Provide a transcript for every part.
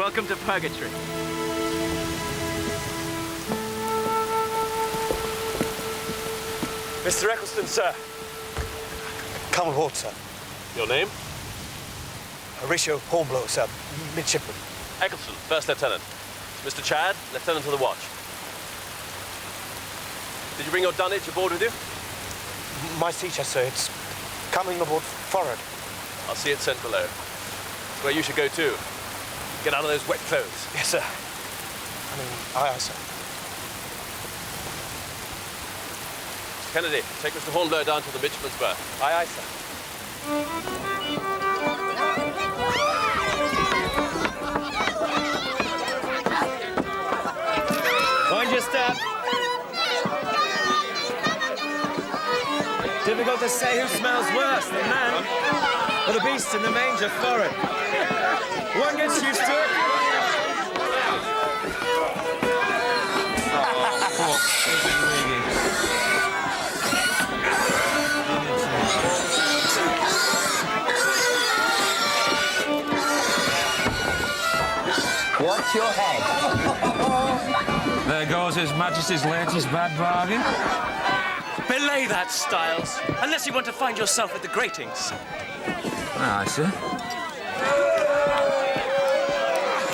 Welcome to Purgatory. Mr. Eccleston, sir. Come aboard, sir. Your name? Horatio Hornblower, sir. Midshipman. Eccleston, First Lieutenant. Mr. Chad, Lieutenant of the Watch. Did you bring your dunnage aboard with you? My sea chest, sir. It's coming aboard forward. I'll see it sent below. It's where you should go too. Get out of those wet clothes. Yes, sir. Aye, sir. Kennedy, take Mr. Hornblower down to the midshipman's berth. Aye, sir. Mind your step. Difficult to say who smells worse, the man or the beast in the manger forward. One gets used to it. Watch your head. There goes His Majesty's latest bad bargain. Belay that, Styles, unless you want to find yourself at the gratings. Ah, I see.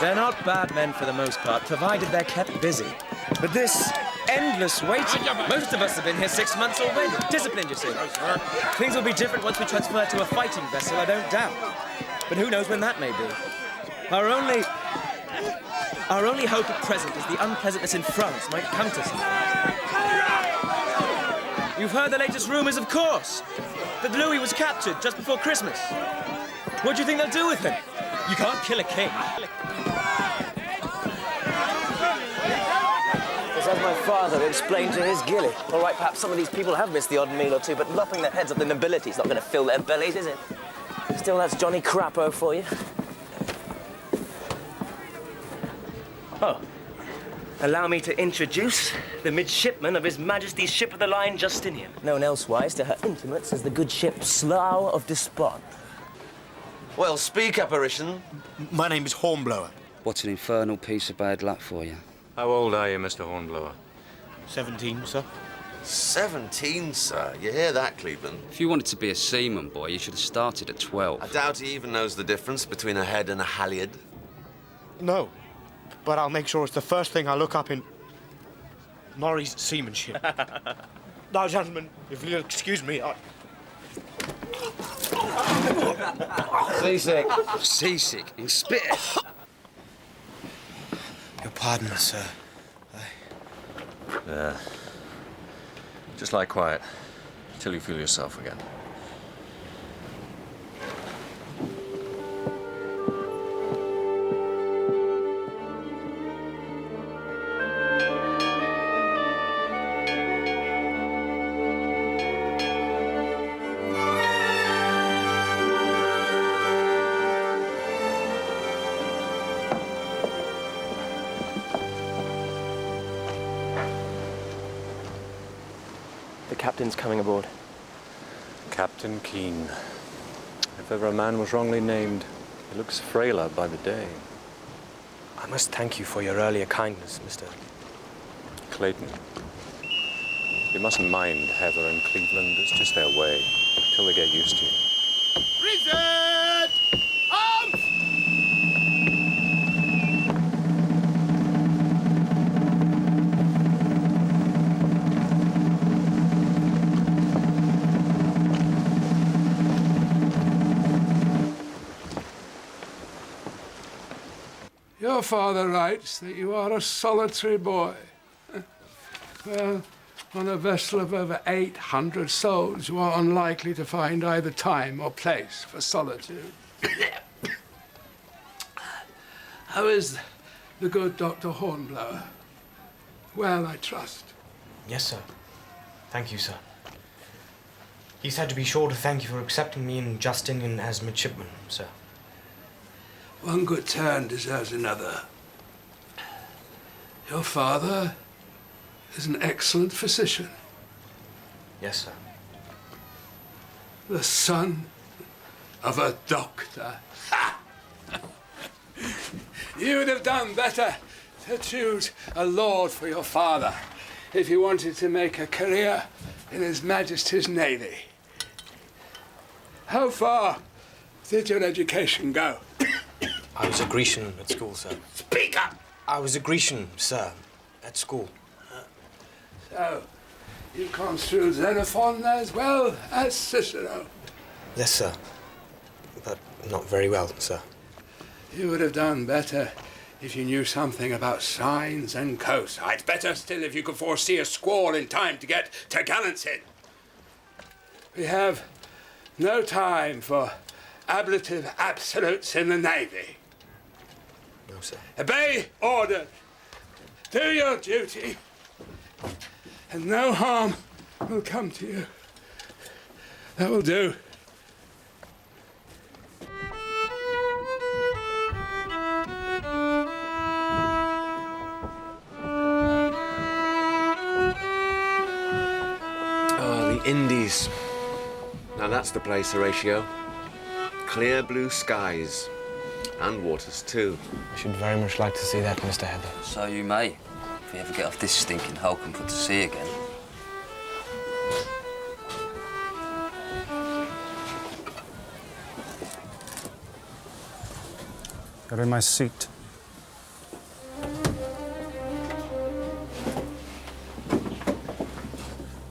They're not bad men for the most part, provided they're kept busy. But this endless waiting, most of us have been here 6 months already. Disciplined, you see. Things will be different once we transfer to a fighting vessel, I don't doubt. But who knows when that may be. Our only hope at present is the unpleasantness in France might come to something. You've heard the latest rumors, of course, that Louis was captured just before Christmas. What do you think they'll do with him? You can't kill a king. As my father explained to his gilly. All right, perhaps some of these people have missed the odd meal or two, but lopping the heads of the nobility is not going to fill their bellies, is it? Still, that's Johnny Crapo for you. Oh, allow me to introduce the midshipman of His Majesty's ship of the line, Justinian. Known elsewise to her intimates as the good ship Slough of Despond. Well, speak, apparition. My name is Hornblower. What an infernal piece of bad luck for you. How old are you, Mr. Hornblower? 17, sir. 17, sir. You hear that, Cleveland? If you wanted to be a seaman, boy, you should have started at 12. I doubt he even knows the difference between a head and a halyard. No, but I'll make sure it's the first thing I look up in Norrie's seamanship. Now, gentlemen, if you'll excuse me, Seasick. Seasick and spit. Your pardon, sir. Yeah. Just lie quiet till you feel yourself again. The captain's coming aboard. Captain Keene. If ever a man was wrongly named, he looks frailer by the day. I must thank you for your earlier kindness, Mr. Clayton. You mustn't mind Heather and Cleveland. It's just their way, till they get used to you. Present! Arms! Your father writes that you are a solitary boy. Well, on a vessel of over 800 souls, you are unlikely to find either time or place for solitude. How is the good Dr. Hornblower? Well, I trust. Yes, sir. Thank you, sir. He said to be sure to thank you for accepting me and Justinian as midshipmen, sir. One good turn deserves another. Your father is an excellent physician. Yes, sir. The son of a doctor. You would have done better to choose a lord for your father if you wanted to make a career in His Majesty's Navy. How far did your education go? I was a Grecian at school, sir. Speak up! I was a Grecian, sir, at school. So, you construed Xenophon as well as Cicero. Yes, sir. But not very well, sir. You would have done better if you knew something about signs and cosides. Better still if you could foresee a squall in time to get to Gallantin. We have no time for ablative absolutes in the Navy. No, sir. Obey order. Do your duty. And no harm will come to you. That will do. Oh, the Indies. Now that's the place, Horatio. Clear blue skies. And waters, too. I should very much like to see that, Mr. Heather. So you may, if you ever get off this stinking hulk and put to sea again. You're in my seat.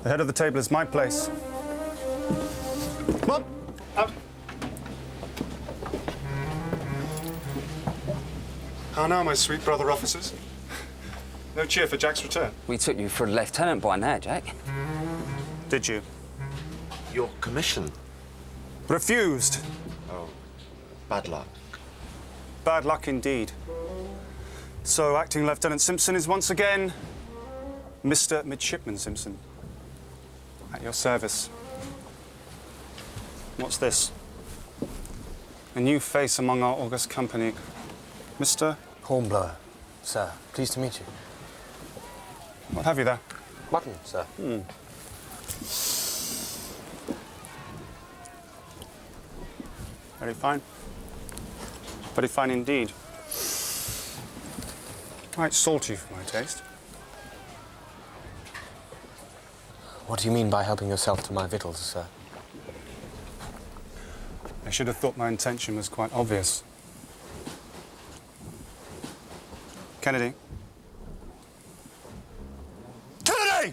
The head of the table is my place. Come on, up. How now, my sweet brother officers? No cheer for Jack's return. We took you for a lieutenant by now, Jack. Did you? Your commission? Refused. Oh, bad luck. Bad luck indeed. So, Acting Lieutenant Simpson is once again Mr. Midshipman Simpson. At your service. What's this? A new face among our august company. Mr. Hornblower, sir. Pleased to meet you. What have you there? Mutton, sir. Very fine. Very fine indeed. Quite salty for my taste. What do you mean by helping yourself to my victuals, sir? I should have thought my intention was quite obvious. Kennedy? Kennedy!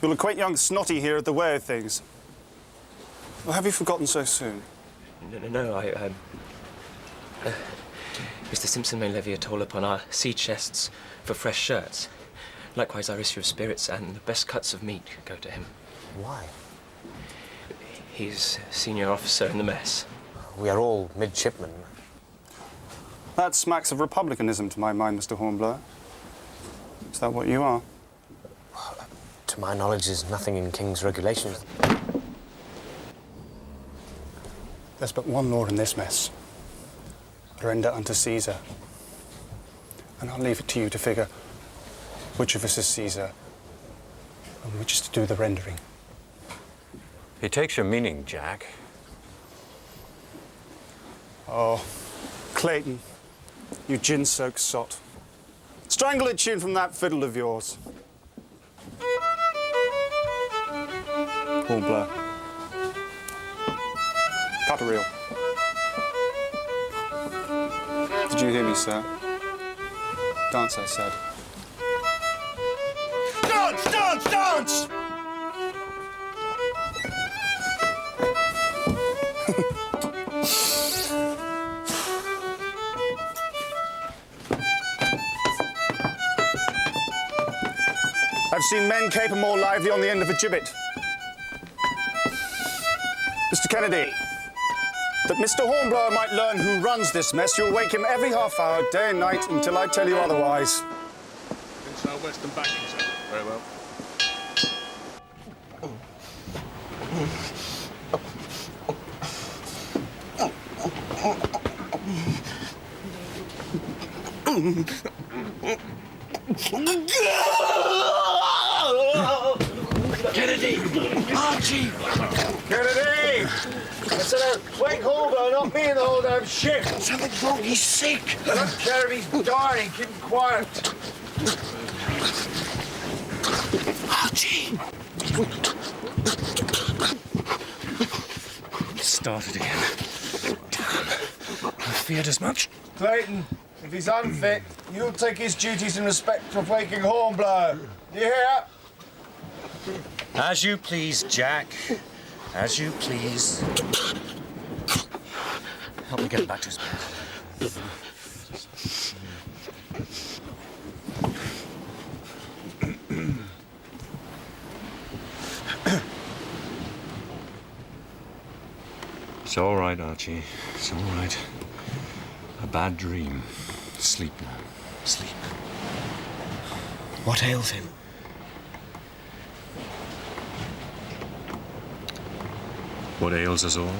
You'll acquaint young Snotty here at the way of things. Or have you forgotten so soon? No, Mr. Simpson may levy a toll upon our sea chests for fresh shirts. Likewise, our issue of spirits and the best cuts of meat go to him. Why? He's senior officer in the mess. We are all midshipmen. That smacks of republicanism to my mind, Mr. Hornblower. Is that what you are? To my knowledge, there's nothing in King's regulations. There's but one law in this mess. Render unto Caesar. And I'll leave it to you to figure which of us is Caesar and which is to do the rendering. He takes your meaning, Jack. Oh, Clayton, you gin-soaked sot. Strangle a tune from that fiddle of yours. Hornblower. Cut a reel. Did you hear me, sir? Dance, I said. Dance, dance, dance! I've seen men caper more lively on the end of a gibbet. Mr. Kennedy, that Mr. Hornblower might learn who runs this mess, you'll wake him every half hour, day and night, until I tell you otherwise. In southwestern backing, sir. Very well. Kennedy! Archie! Kennedy! Lieutenant! Wake Hornblower, not me in the whole damn ship. Something's wrong. He's sick. I don't care if he's dying. Keep him quiet. Archie! Started again. Damn. I feared as much. Clayton, if he's unfit, you'll take his duties in respect of waking Hornblower. Do you hear? As you please, Jack. As you please. Help me get him back to his bed. It's all right, Archie. It's all right. A bad dream. Sleep now. Sleep. What ails him? What ails us all?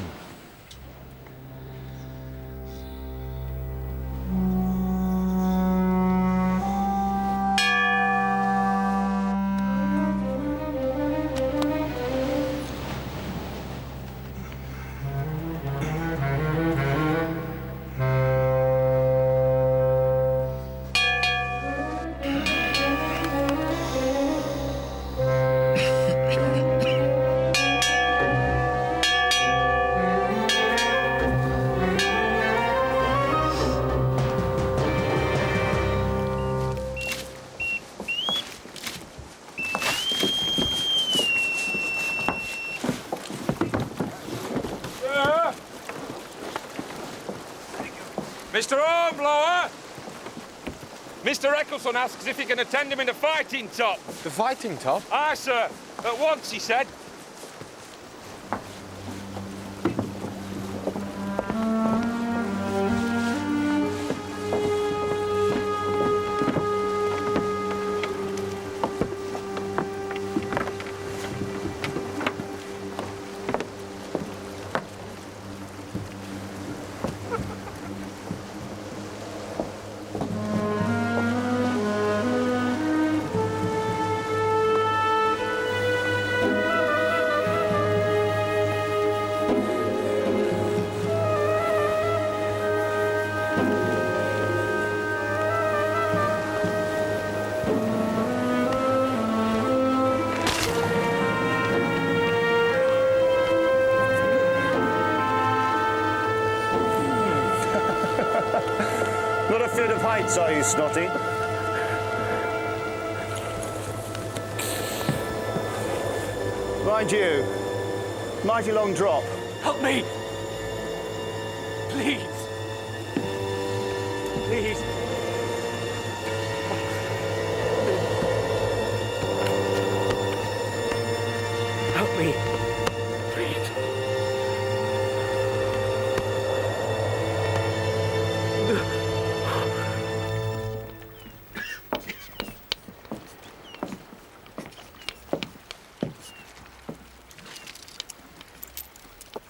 Mr. Hornblower! Mr. Eccleston asks if he can attend him in the fighting top. The fighting top? Aye, sir. At once, he said. Not afraid of heights, are you, Snotty? Mind you, mighty long drop. Help me! Please! Please! Help me! Please!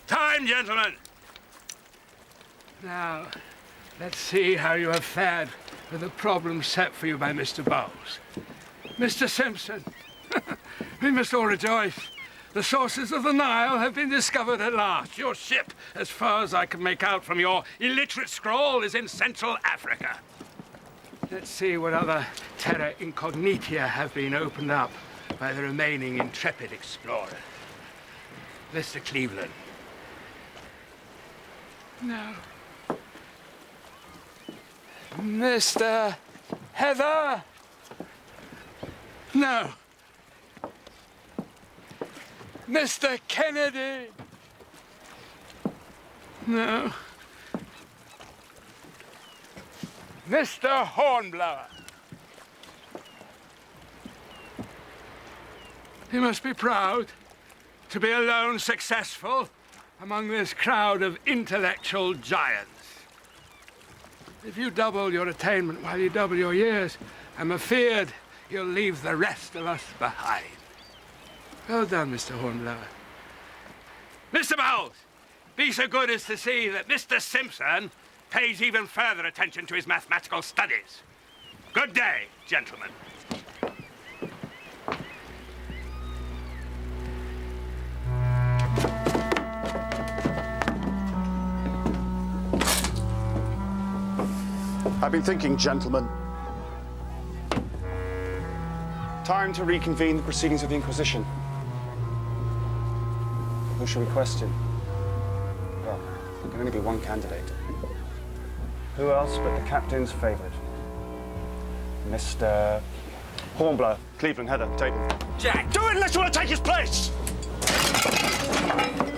Time, gentlemen! Now, let's see how you have fared with the problem set for you by Mr. Bowles. Mr. Simpson, we must all rejoice. The sources of the Nile have been discovered at last. Your ship, as far as I can make out from your illiterate scrawl, is in Central Africa. Let's see what other terra incognita have been opened up by the remaining intrepid explorer. Mr. Cleveland. No. Mr. Heather? No. Mr. Kennedy? No. Mr. Hornblower? You must be proud to be alone successful among this crowd of intellectual giants. If you double your attainment while you double your years, I'm afeard you'll leave the rest of us behind. Well done, Mr. Hornblower. Mr. Bowles, be so good as to see that Mr. Simpson pays even further attention to his mathematical studies. Good day, gentlemen. I've been thinking, gentlemen. Time to reconvene the proceedings of the Inquisition. Who shall we question? Well, there can only be one candidate. Who else but the captain's favourite? Mr. Hornblower, Cleveland, Heather, table. Jack! Do it unless you want to take his place!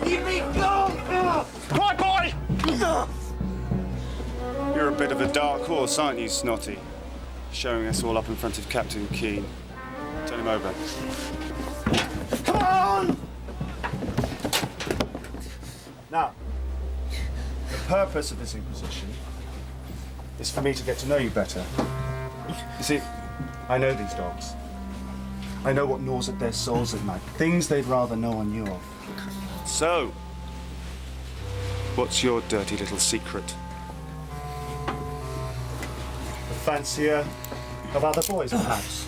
Leave me go! Quiet, boy! You're a bit of a dark horse, aren't you, Snotty? Showing us all up in front of Captain Keene. Turn him over. Come on! Now, the purpose of this Inquisition is for me to get to know you better. You see, I know these dogs. I know what gnaws at their souls at night, things they'd rather know or knew of. So, what's your dirty little secret? The fancier of other boys, perhaps?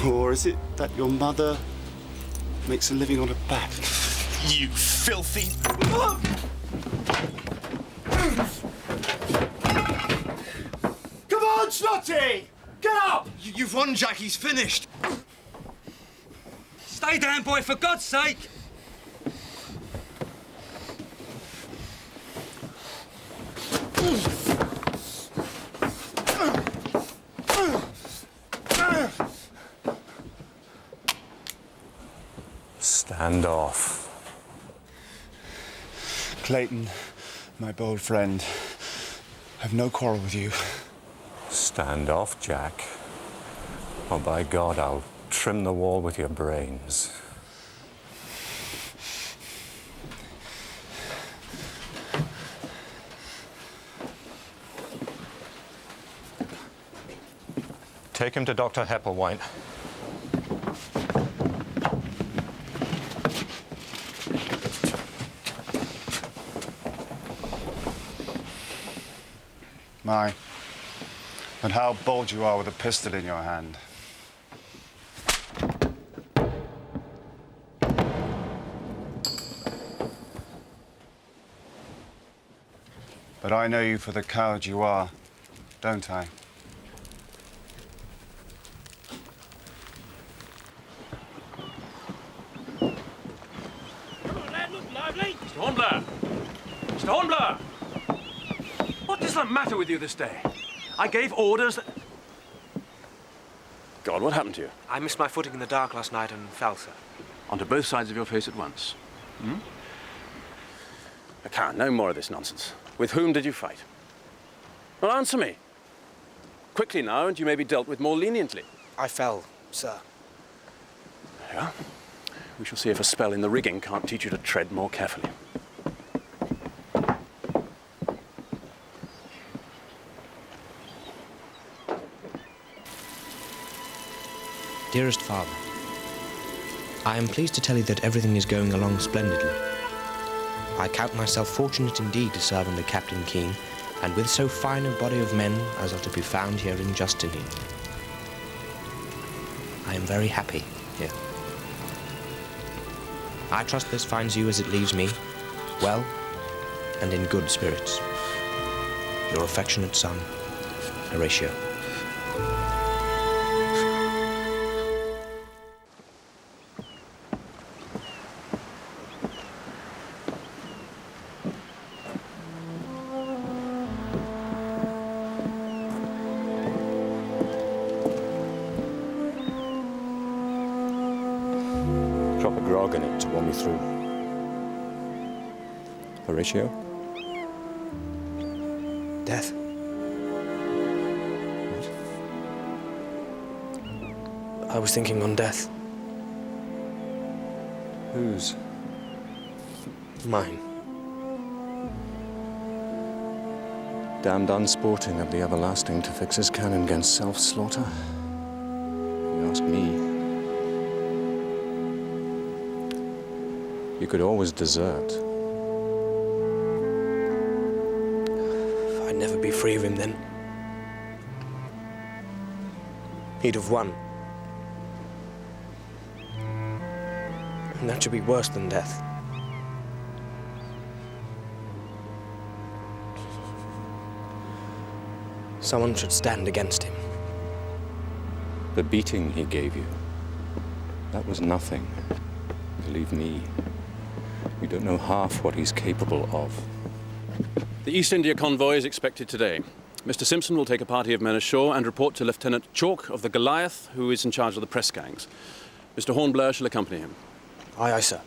Or is it that your mother makes a living on her back? You filthy... Come on, Snotty! Get up! You've won, Jack. He's finished. Stay down, boy, for God's sake! Stand off. Clayton, my bold friend, I've no quarrel with you. Stand off, Jack. Or by God, I'll trim the wall with your brains. Take him to Dr. Ep.1. My, and how bold you are with a pistol in your hand. But I know you for the coward you are, don't I? Come on, lad, look lively! Mr. Hornblower! Mr. Hornblower! What is the matter with you this day? I gave orders that... God, what happened to you? I missed my footing in the dark last night and fell, sir. Onto both sides of your face at once. I can't. No more of this nonsense. With whom did you fight? Well, answer me. Quickly now, and you may be dealt with more leniently. I fell, sir. Yeah? We shall see if a spell in the rigging can't teach you to tread more carefully. Dearest Father, I am pleased to tell you that everything is going along splendidly. I count myself fortunate indeed to serve under Captain Keene, and with so fine a body of men as are to be found here in Justinian. I am very happy here. I trust this finds you as it leaves me, well and in good spirits. Your affectionate son, Horatio. Drop a grog in it to warm me through. Horatio? Death. I was thinking on death. Whose? Mine. Damned unsporting of the everlasting to fix his cannon against self-slaughter? You ask me. You could always desert. I'd never be free of him then. He'd have won. And that should be worse than death. Someone should stand against him. The beating he gave you, that was nothing. Believe me, you don't know half what he's capable of. The East India convoy is expected today. Mr. Simpson will take a party of men ashore and report to Lieutenant Chalk of the Goliath, who is in charge of the press gangs. Mr. Hornblower shall accompany him. Aye, aye, sir.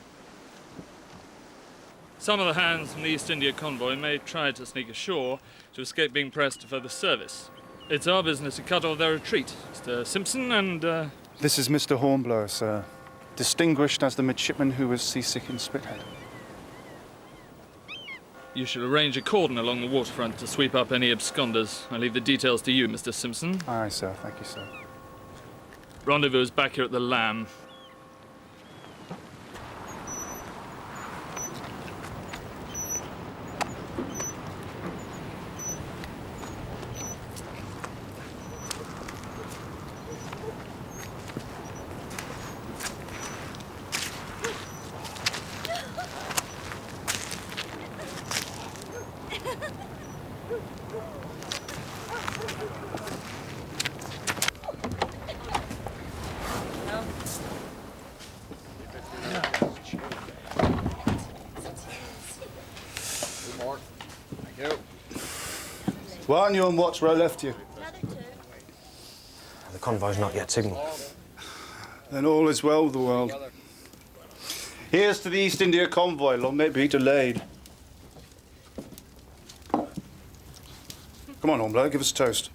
Some of the hands from the East India convoy may try to sneak ashore to escape being pressed to further service. It's our business to cut off their retreat. Mr. Simpson and, This is Mr. Hornblower, sir. Distinguished as the midshipman who was seasick in Spithead. You should arrange a cordon along the waterfront to sweep up any absconders. I leave the details to you, Mr. Simpson. Aye, sir. Thank you, sir. Rendezvous is back here at the Lamb. Why aren't you on watch where I left you? The convoy's not yet signalled. Then all is well with the world. Here's to the East India convoy. Long may it be delayed. Come on, Hornblower, give us a toast.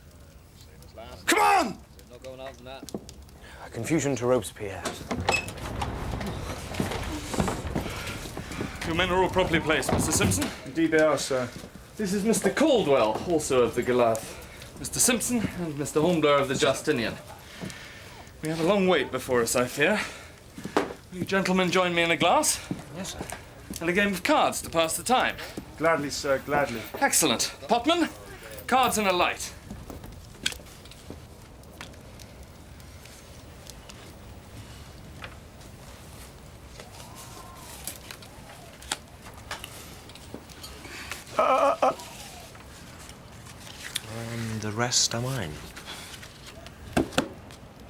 Come on! Confusion to Robespierre. Your men are all properly placed, Mr. Simpson. Indeed they are, sir. This is Mr. Caldwell, also of the Goliath. Mr. Simpson and Mr. Hornblower of the Justinian. We have a long wait before us, I fear. Will you gentlemen join me in a glass? Yes, sir. And a game of cards to pass the time? Gladly, sir, gladly. Excellent. Potman, cards and a light. And the rest are mine.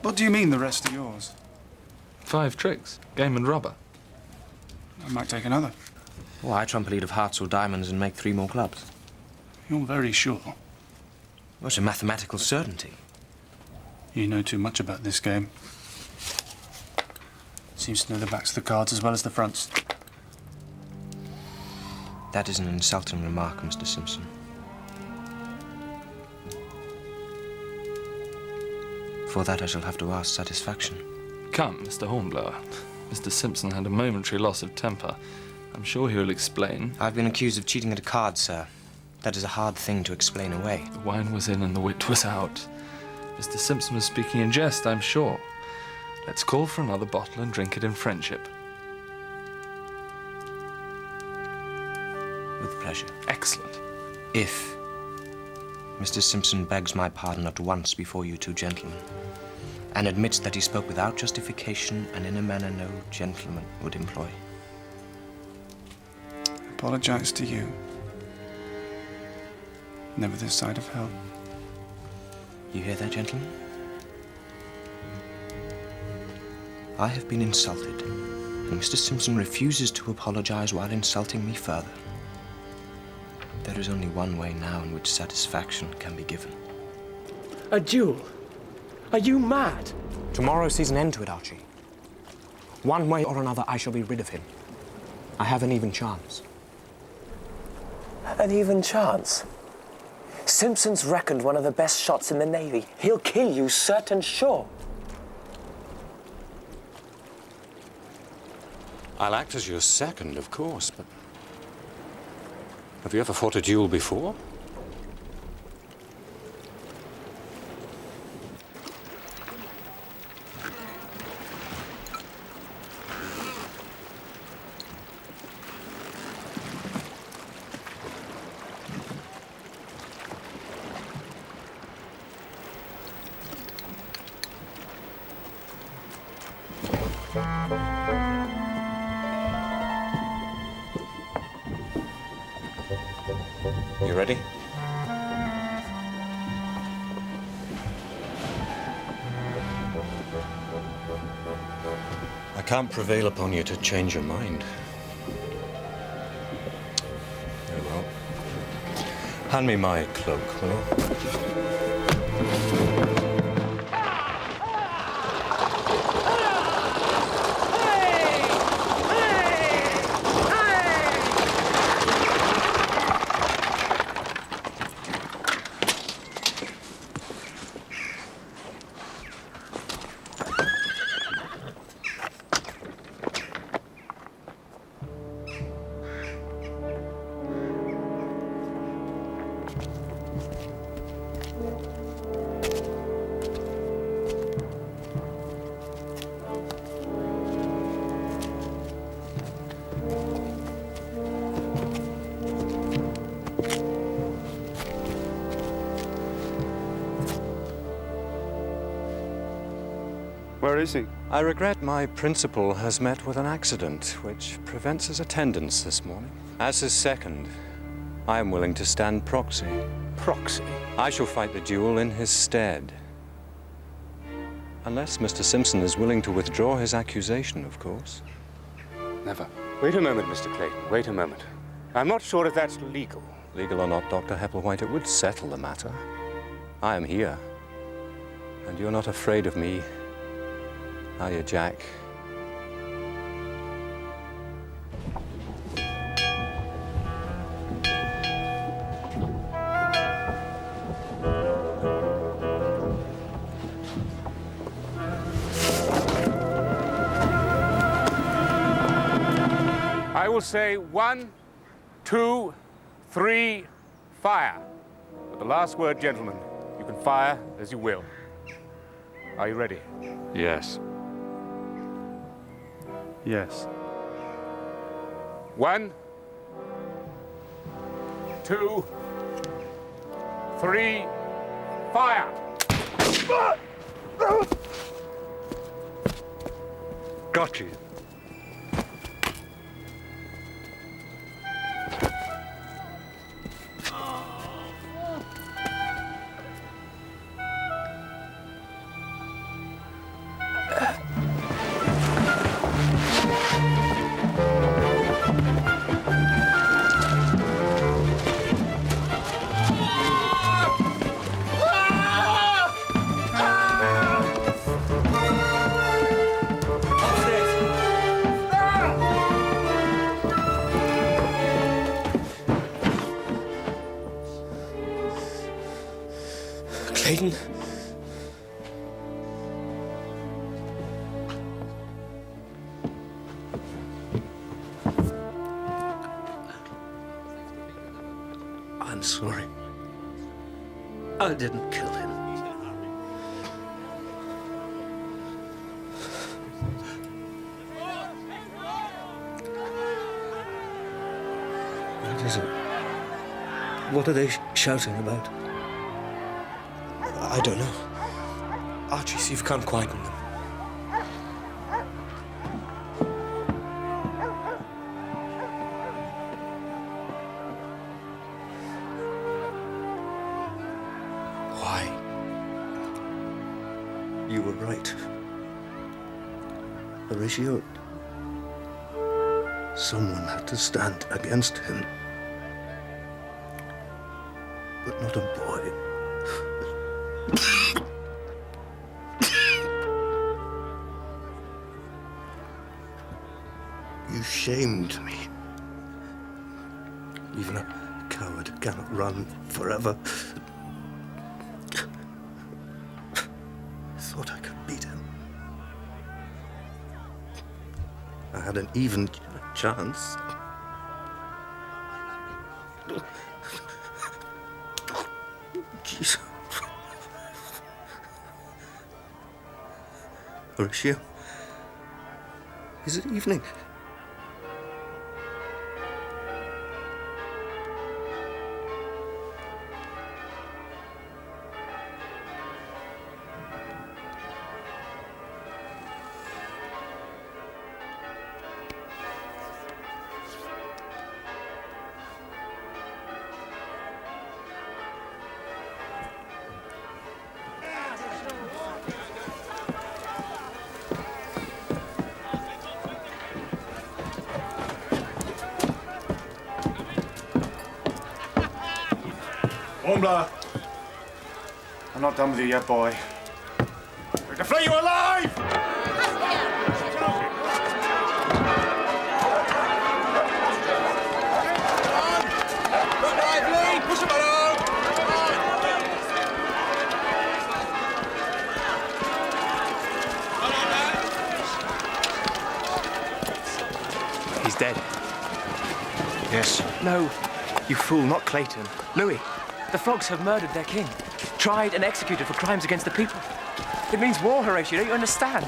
What do you mean the rest are yours? 5 tricks, game and rubber. I might take another. Well, I trump a lead of hearts or diamonds and make 3 more clubs. You're very sure. Well, it's a mathematical certainty. You know too much about this game. Seems to know the backs of the cards as well as the fronts. That is an insulting remark, Mr. Simpson. For that I shall have to ask satisfaction. Come, Mr. Hornblower. Mr. Simpson had a momentary loss of temper. I'm sure he will explain. I've been accused of cheating at a card, sir. That is a hard thing to explain away. The wine was in and the wit was out. Mr. Simpson was speaking in jest, I'm sure. Let's call for another bottle and drink it in friendship. With pleasure. Excellent. If Mr. Simpson begs my pardon at once before you 2 gentlemen, and admits that he spoke without justification and in a manner no gentleman would employ. Apologize to you. Never this side of hell. You hear that, gentlemen? I have been insulted, and Mr. Simpson refuses to apologize while insulting me further. There is only one way now in which satisfaction can be given. A duel? Are you mad? Tomorrow sees an end to it, Archie. One way or another, I shall be rid of him. I have an even chance. An even chance? Simpson's reckoned one of the best shots in the Navy. He'll kill you, certain sure. I'll act as your second, of course, but... Have you ever fought a duel before? You ready? can't prevail upon you to change your mind. Very well. Hand me my cloak, will you? Where is he? I regret my principal has met with an accident, which prevents his attendance this morning. As his second, I am willing to stand proxy. Proxy? I shall fight the duel in his stead. Unless Mr. Simpson is willing to withdraw his accusation, of course. Never. Wait a moment, Mr. Clayton. Wait a moment. I'm not sure if that's legal. Legal or not, Dr. Hepplewhite, it would settle the matter. I am here. And you're not afraid of me, are you, Jack? I will say 1, 2, 3, fire. But the last word, gentlemen, you can fire as you will. Are you ready? Yes. Yes. 1, 2, 3, fire! Got you. Clayton? I'm sorry. I didn't kill him. What is it? What are they shouting about? I don't know. Archie, see if you can't quieten them. Why? You were right. Horatio. Someone had to stand against him. But not a boy. You shamed me. Even a coward cannot run forever. I thought I could beat him. I had an even chance. Jesus. Horatio, is it evening? Hornblower. I'm not done with you yet, boy. I'm going to flay you alive! Push him around! He's dead. Yes. No, you fool, not Clayton. Louis, the frogs have murdered their king. Tried and executed for crimes against the people. It means war, Horatio, don't you understand?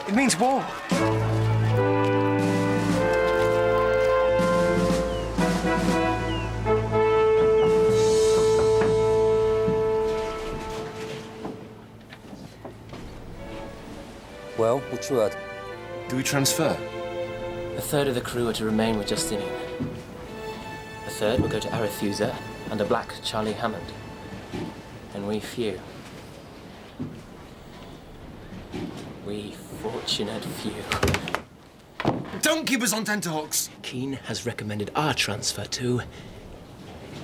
It means war. Well, which word? Do we transfer? A third of the crew are to remain with Justinian. A third will go to Arethusa and a black Charlie Hammond. And we few. We fortunate few. Don't keep us on tenterhooks! Keene has recommended our transfer to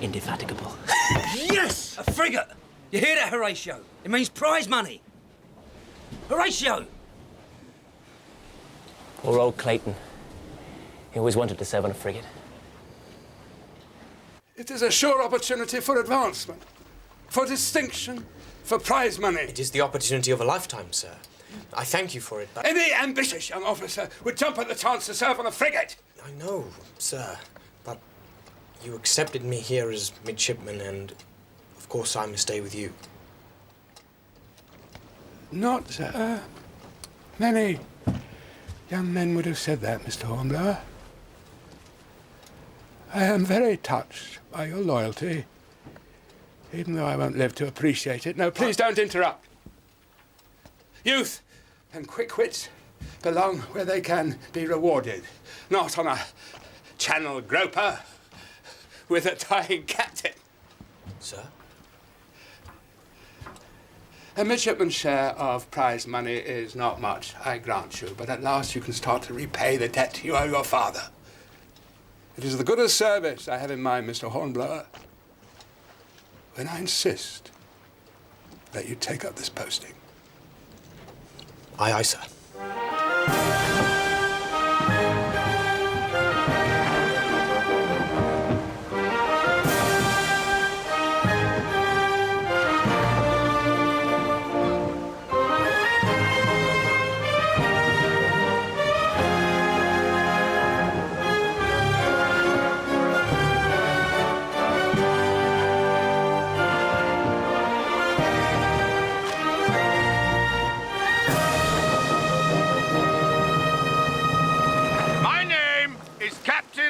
Indefatigable. Yes! A frigate! You hear that, Horatio? It means prize money. Horatio! Poor old Clayton. He always wanted to serve on a frigate. It is a sure opportunity for advancement, for distinction, for prize money. It is the opportunity of a lifetime, sir. I thank you for it, but... Any ambitious young officer would jump at the chance to serve on a frigate. I know, sir, but you accepted me here as midshipman, and of course I must stay with you. Not many young men would have said that, Mr. Hornblower. I am very touched by your loyalty, even though I won't live to appreciate it. No, please don't interrupt. Youth and quick wits belong where they can be rewarded, not on a channel groper with a dying captain. Sir? A midshipman's share of prize money is not much, I grant you, but at last you can start to repay the debt you owe your father. It is the good of service I have in mind, Mr. Hornblower, when I insist that you take up this posting. Aye, aye, sir.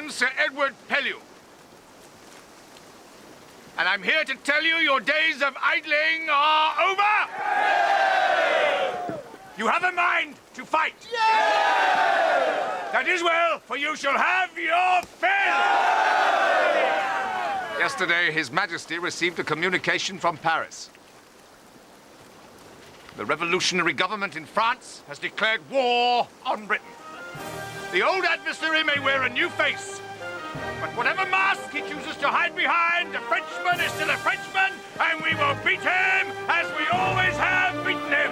Sir Edward Pellew. And I'm here to tell you your days of idling are over! You have a mind to fight. That is well, for you shall have your fill! Yesterday, His Majesty received a communication from Paris. The revolutionary government in France has declared war on Britain. The old adversary may wear a new face, but whatever mask he chooses to hide behind, a Frenchman is still a Frenchman, and we will beat him as we always have beaten him.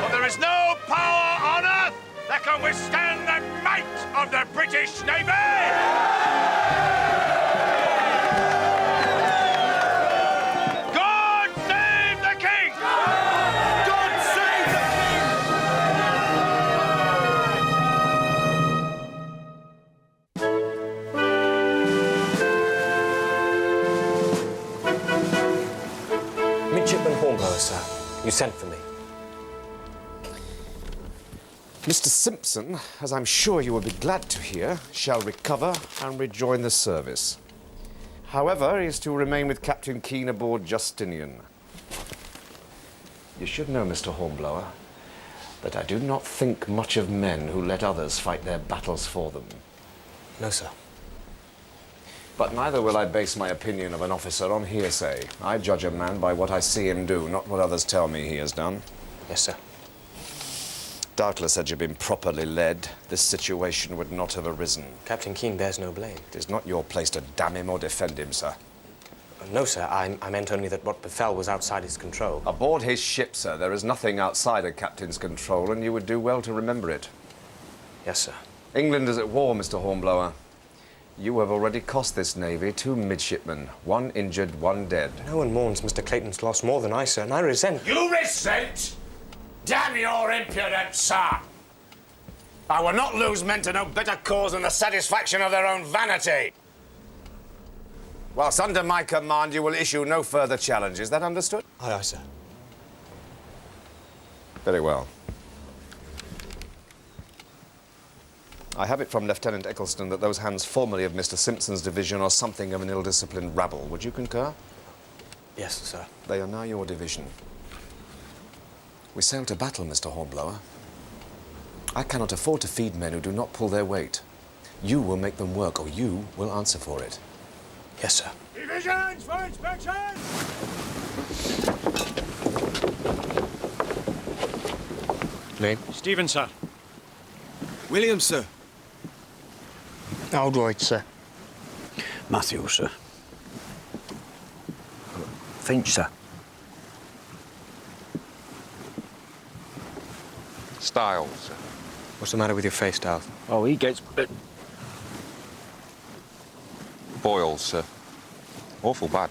For there is no power on earth that can withstand the might of the British Navy! Midshipman Hornblower, sir. You sent for me. Mr. Simpson, as I'm sure you will be glad to hear, shall recover and rejoin the service. However, he is to remain with Captain Keene aboard Justinian. You should know, Mr. Hornblower, that I do not think much of men who let others fight their battles for them. No, sir. But neither will I base my opinion of an officer on hearsay. I judge a man by what I see him do, not what others tell me he has done. Yes, sir. Doubtless, had you been properly led, this situation would not have arisen. Captain Keene bears no blame. It is not your place to damn him or defend him, sir. No, sir. I meant only that what befell was outside his control. Aboard his ship, sir, there is nothing outside a captain's control, and you would do well to remember it. Yes, sir. England is at war, Mr. Hornblower. You have already cost this navy 2 midshipmen, 1 injured, 1 dead. No one mourns Mr. Clayton's loss more than I, sir, and I resent... You resent? Damn your impudence, sir! I will not lose men to no better cause than the satisfaction of their own vanity. Whilst under my command, you will issue no further challenge. Is that understood? Aye, aye, sir. Very well. I have it from Lieutenant Eccleston that those hands formerly of Mr. Simpson's division are something of an ill-disciplined rabble. Would you concur? Yes, sir. They are now your division. We sail to battle, Mr. Hornblower. I cannot afford to feed men who do not pull their weight. You will make them work, or you will answer for it. Yes, sir. Divisions for inspection! Name? Stephen, sir. William, sir. Oldroyd, sir. Matthew, sir. Finch, sir. Styles, sir. What's the matter with your face, Styles? Oh, he gets... Boils, sir. Awful bad.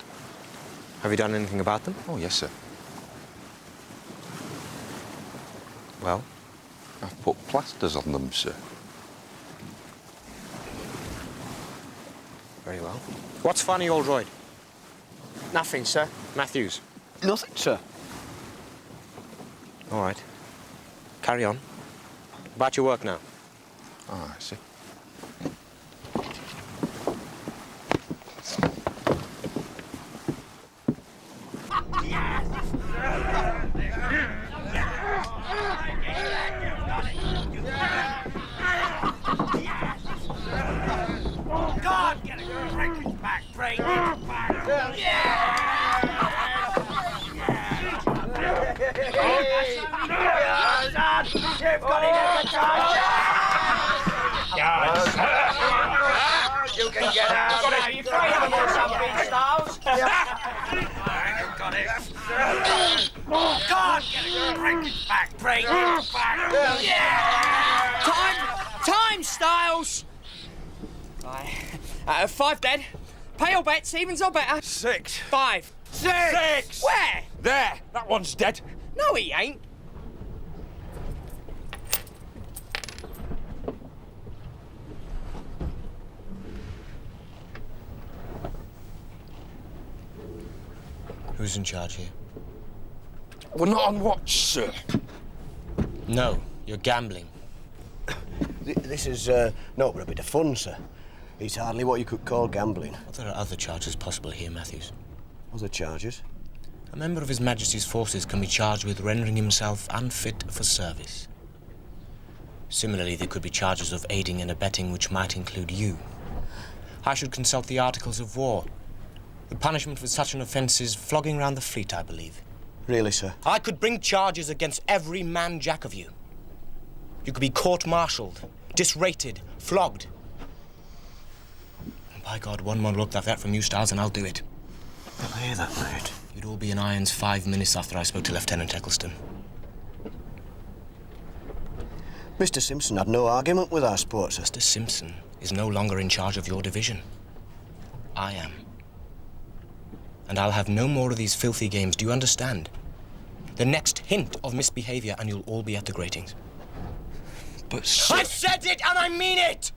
Have you done anything about them? Oh, yes, sir. Well? I've put plasters on them, sir. Very well. What's funny, Oldroyd? Nothing, sir. Matthews. Nothing, sir. All right. Carry on. About your work now. Ah, I see. God, get a break back, break back. You've got it at the time. You can get out. Are you afraid of them or something, Styles? You've got it. God, get a break back, break back. Time, Styles! Right. 5 dead. Pay your bets, evens or better. 6. 5. 6! Where? There! That one's dead. No, he ain't. Who's in charge here? We're not on watch, sir. No, you're gambling. This is not but a bit of fun, sir. It's hardly what you could call gambling. Well, there are other charges possible here, Matthews. Other charges? A member of His Majesty's forces can be charged with rendering himself unfit for service. Similarly, there could be charges of aiding and abetting which might include you. I should consult the Articles of War. The punishment for such an offence is flogging round the fleet, I believe. Really, sir? I could bring charges against every man-jack of you. You could be court-martialed, disrated, flogged. And by God, one more look like that from you, Styles, and I'll do it. I'll hear that, mate. You'd all be in irons 5 minutes after I spoke to Lieutenant Eccleston. Mr. Simpson had no argument with our sport, sir. Mr. Simpson is no longer in charge of your division. I am. And I'll have no more of these filthy games, do you understand? The next hint of misbehavior and you'll all be at the gratings. But, sir... I've said it and I mean it!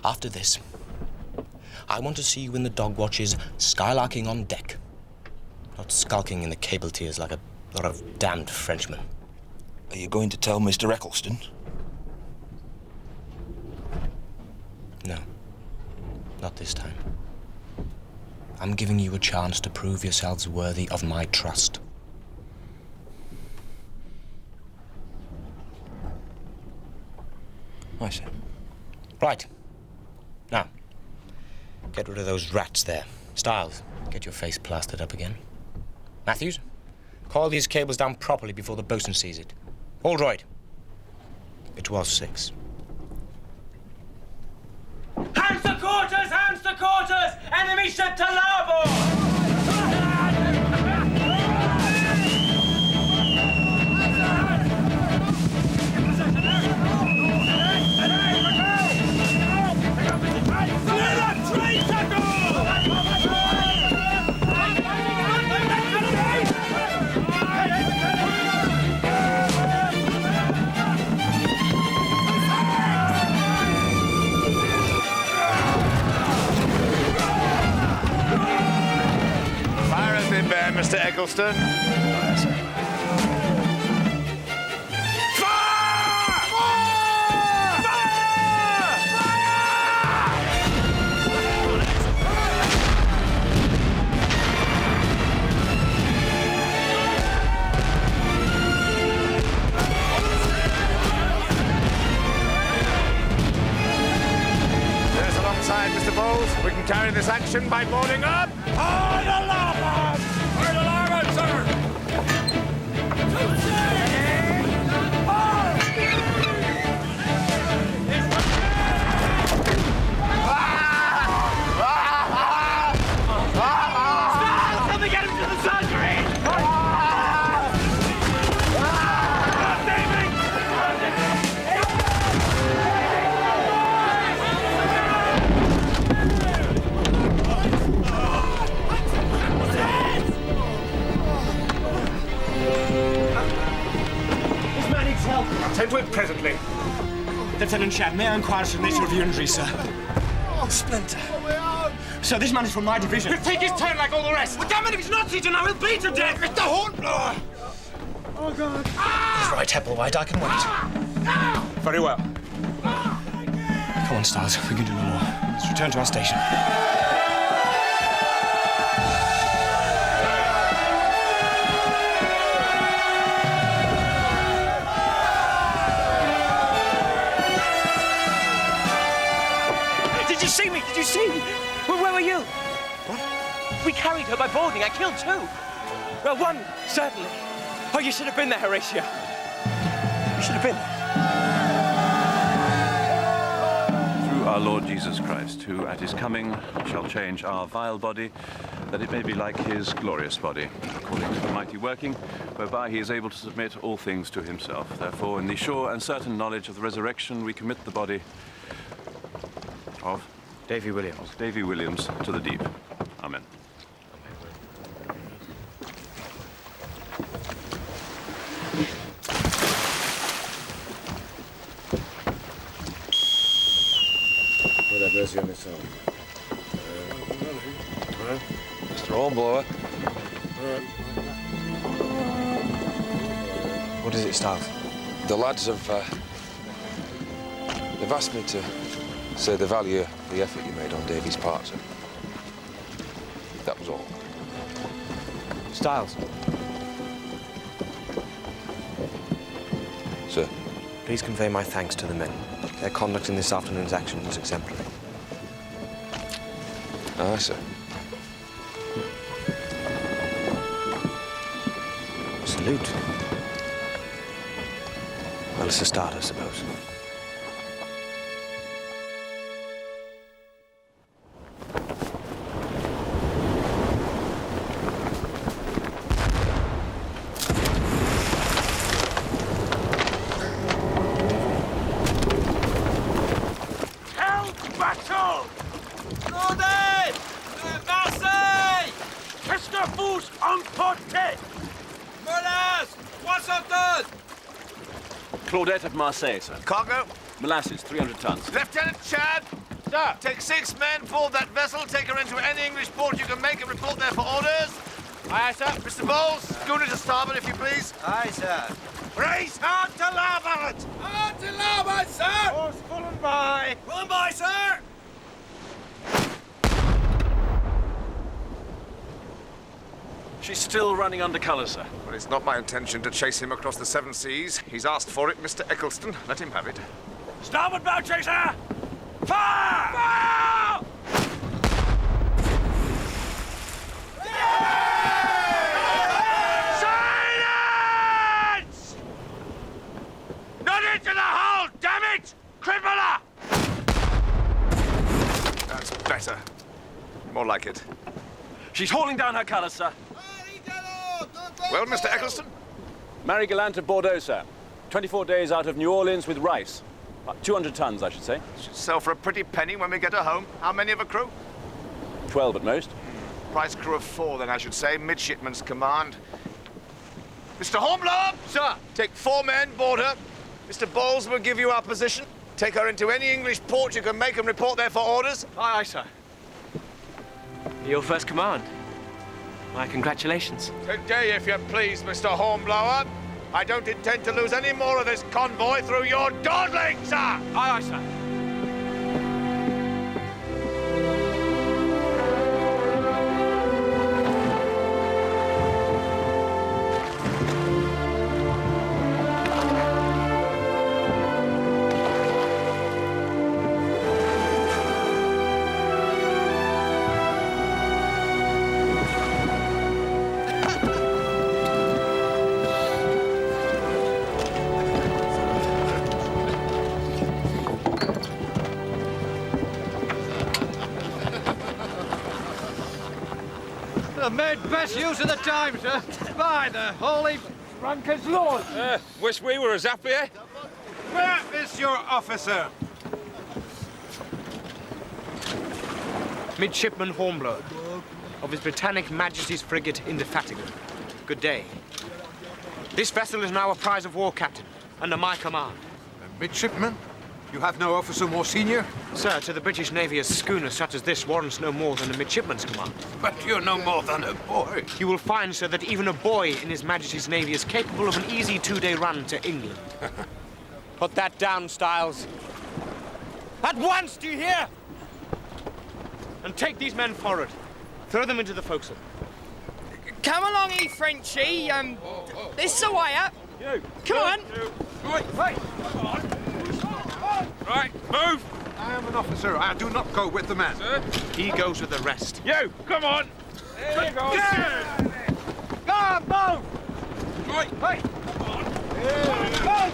After this, I want to see you in the dog watches skylarking on deck, not skulking in the cable tiers like a lot of damned Frenchmen. Are you going to tell Mr. Eccleston? No, not this time. I'm giving you a chance to prove yourselves worthy of my trust. I see. Right. Now, get rid of those rats there. Styles, get your face plastered up again. Matthews, call these cables down properly before the bosun sees it. Oldroyd, it was 6. Hands to quarters! Hands to quarters! Enemy ship to larboard! Mr. Eccleston. Aye, sir. There's alongside, Mr. Bowles. We can carry this action by boarding up. On the larboard! On the larboard, sir! Help me get him to the submarine! Attend to it presently. Lieutenant Shad, may I inquire as to the nature of your injury, sir? Oh, Splinter. Sir, this man is from my division. He'll take his turn like all the rest. Well, damn it, if he's not teaching now, he'll beat to death. It's the Hornblower! Oh, God. He's right, Ep.1, I can wait. Very well. Come on, Styles, we can do no more. Let's return to our station. Did you see me? Did you see me? Where were you? What? We carried her by boarding. I killed 2. Well, 1, certainly. Oh, you should have been there, Horatio. You should have been there. Through our Lord Jesus Christ, who at his coming shall change our vile body, that it may be like his glorious body, according to the mighty working, whereby he is able to submit all things to himself. Therefore, in the sure and certain knowledge of the resurrection, we commit the body of Davy Williams. Davy Williams to the deep. Amen. Well, bless you, Miss Song. Mr. Hornblower. What is it, Styles? The lads have, they've asked me to say they value the effort you made on Davy's part, sir. That was all. Styles. Sir. Please convey my thanks to the men. Their conduct in this afternoon's action was exemplary. Aye, sir. Salute. Well, it's a start, I suppose. Claudette at Marseille, sir. Cargo? Molasses, 300 tons. Lieutenant Chad! Sir! Take 6 men, board that vessel, take her into any English port you can make, and report there for orders. Aye, sir. Mr. Bowles, schooner to starboard, if you please. Aye, sir. Race hard to larboard! Hard to larboard, sir! Course full and by. Full and by, sir! She's still running under colour, sir. Well, it's not my intention to chase him across the 7 seas. He's asked for it, Mr. Eccleston. Let him have it. Starboard bow chaser! Fire! Fire! better. More like it. She's hauling down her colours, sir. Well, Mr. Eccleston? Mary Gallant of Bordeaux, sir. 24 days out of New Orleans with rice. About 200 tons, I should say. Should sell for a pretty penny when we get her home. How many of a crew? 12 at most. Price crew of 4, then, I should say. Midshipman's command. Mr. Hornblower! Sir! Take 4 men, board her. Mr. Bowles will give you our position. Take her into any English port you can make and report there for orders. Aye, aye, sir. Your first command. My congratulations. Today, if you please, Mr. Hornblower. I don't intend to lose any more of this convoy through your dawdling, sir! Aye, aye, sir. I've made best use of the time, sir. By the holy Franker's Lord. Wish we were as happy, eh? Where is your officer? Midshipman Hornblower, of His Britannic Majesty's frigate Indefatigable. Good day. This vessel is now a prize of war, Captain, under my command. Midshipman? You have no officer more senior? Sir, to the British Navy, a schooner such as this warrants no more than a midshipman's command. But you're no more than a boy. You will find, sir, that even a boy in His Majesty's Navy is capable of an easy 2-day run to England. Put that down, Styles. At once, do you hear? And take these men forward. Throw them into the forecastle. Come along, ye Frenchy. This is the way up. You. Come on. Right, hey. Come on. Right, move! I am an officer. I do not go with the man. Sir? He goes with the rest. You, come on! There you go! Go on, move! Right, hey! Come on!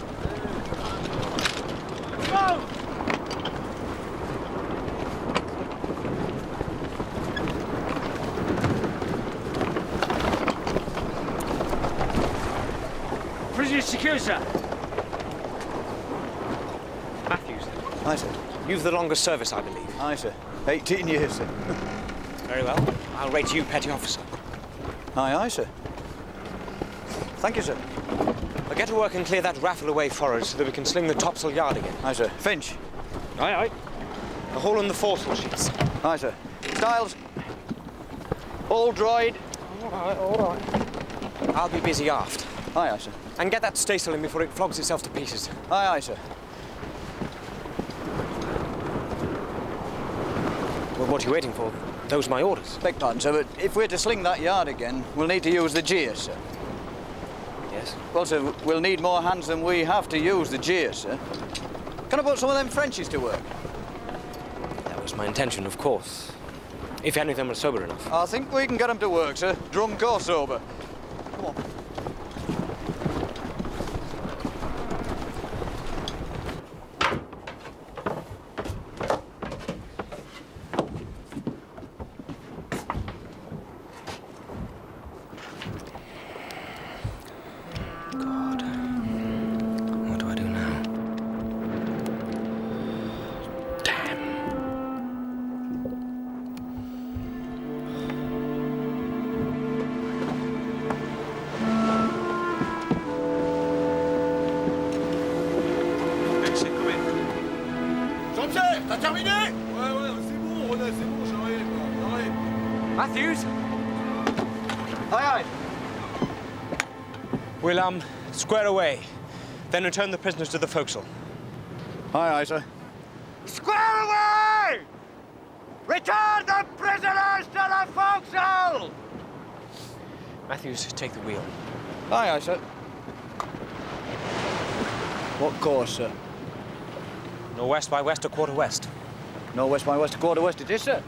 Move! Prisoner secure, sir. Matthews. Aye, sir. You've the longest service, I believe. Aye, sir. 18 years, sir. Very well. I'll rate you petty officer. Aye, aye, sir. Thank you, sir. Now get to work and clear that raffle away forward so that we can sling the topsail yard again. Aye, sir. Finch. Aye, aye. The hole in the foresail sheets. Aye, sir. Styles. All droid. All right. I'll be busy aft. Aye, aye, sir. And get that staysail in before it flogs itself to pieces. Aye, aye, sir. Well, what are you waiting for? Those are my orders. Beg pardon, sir, but if we're to sling that yard again, we'll need to use the jeers, sir. Yes? Well, sir, we'll need more hands than we have to use the jeers, sir. Can I put some of them Frenchies to work? That was my intention, of course. If any of them are sober enough. I think we can get them to work, sir. Drunk or sober. Come on. T'as terminé? Ouais, c'est bon, René, c'est bon, j'arrive. Matthews? Aye, aye. We'll, square away. Then return the prisoners to the forecastle. Aye, aye, sir. Square away! Return the prisoners to the forecastle! Matthews, take the wheel. Aye, aye, sir. What course, sir? Northwest by west or quarter west? Northwest by west or quarter west it is, sir.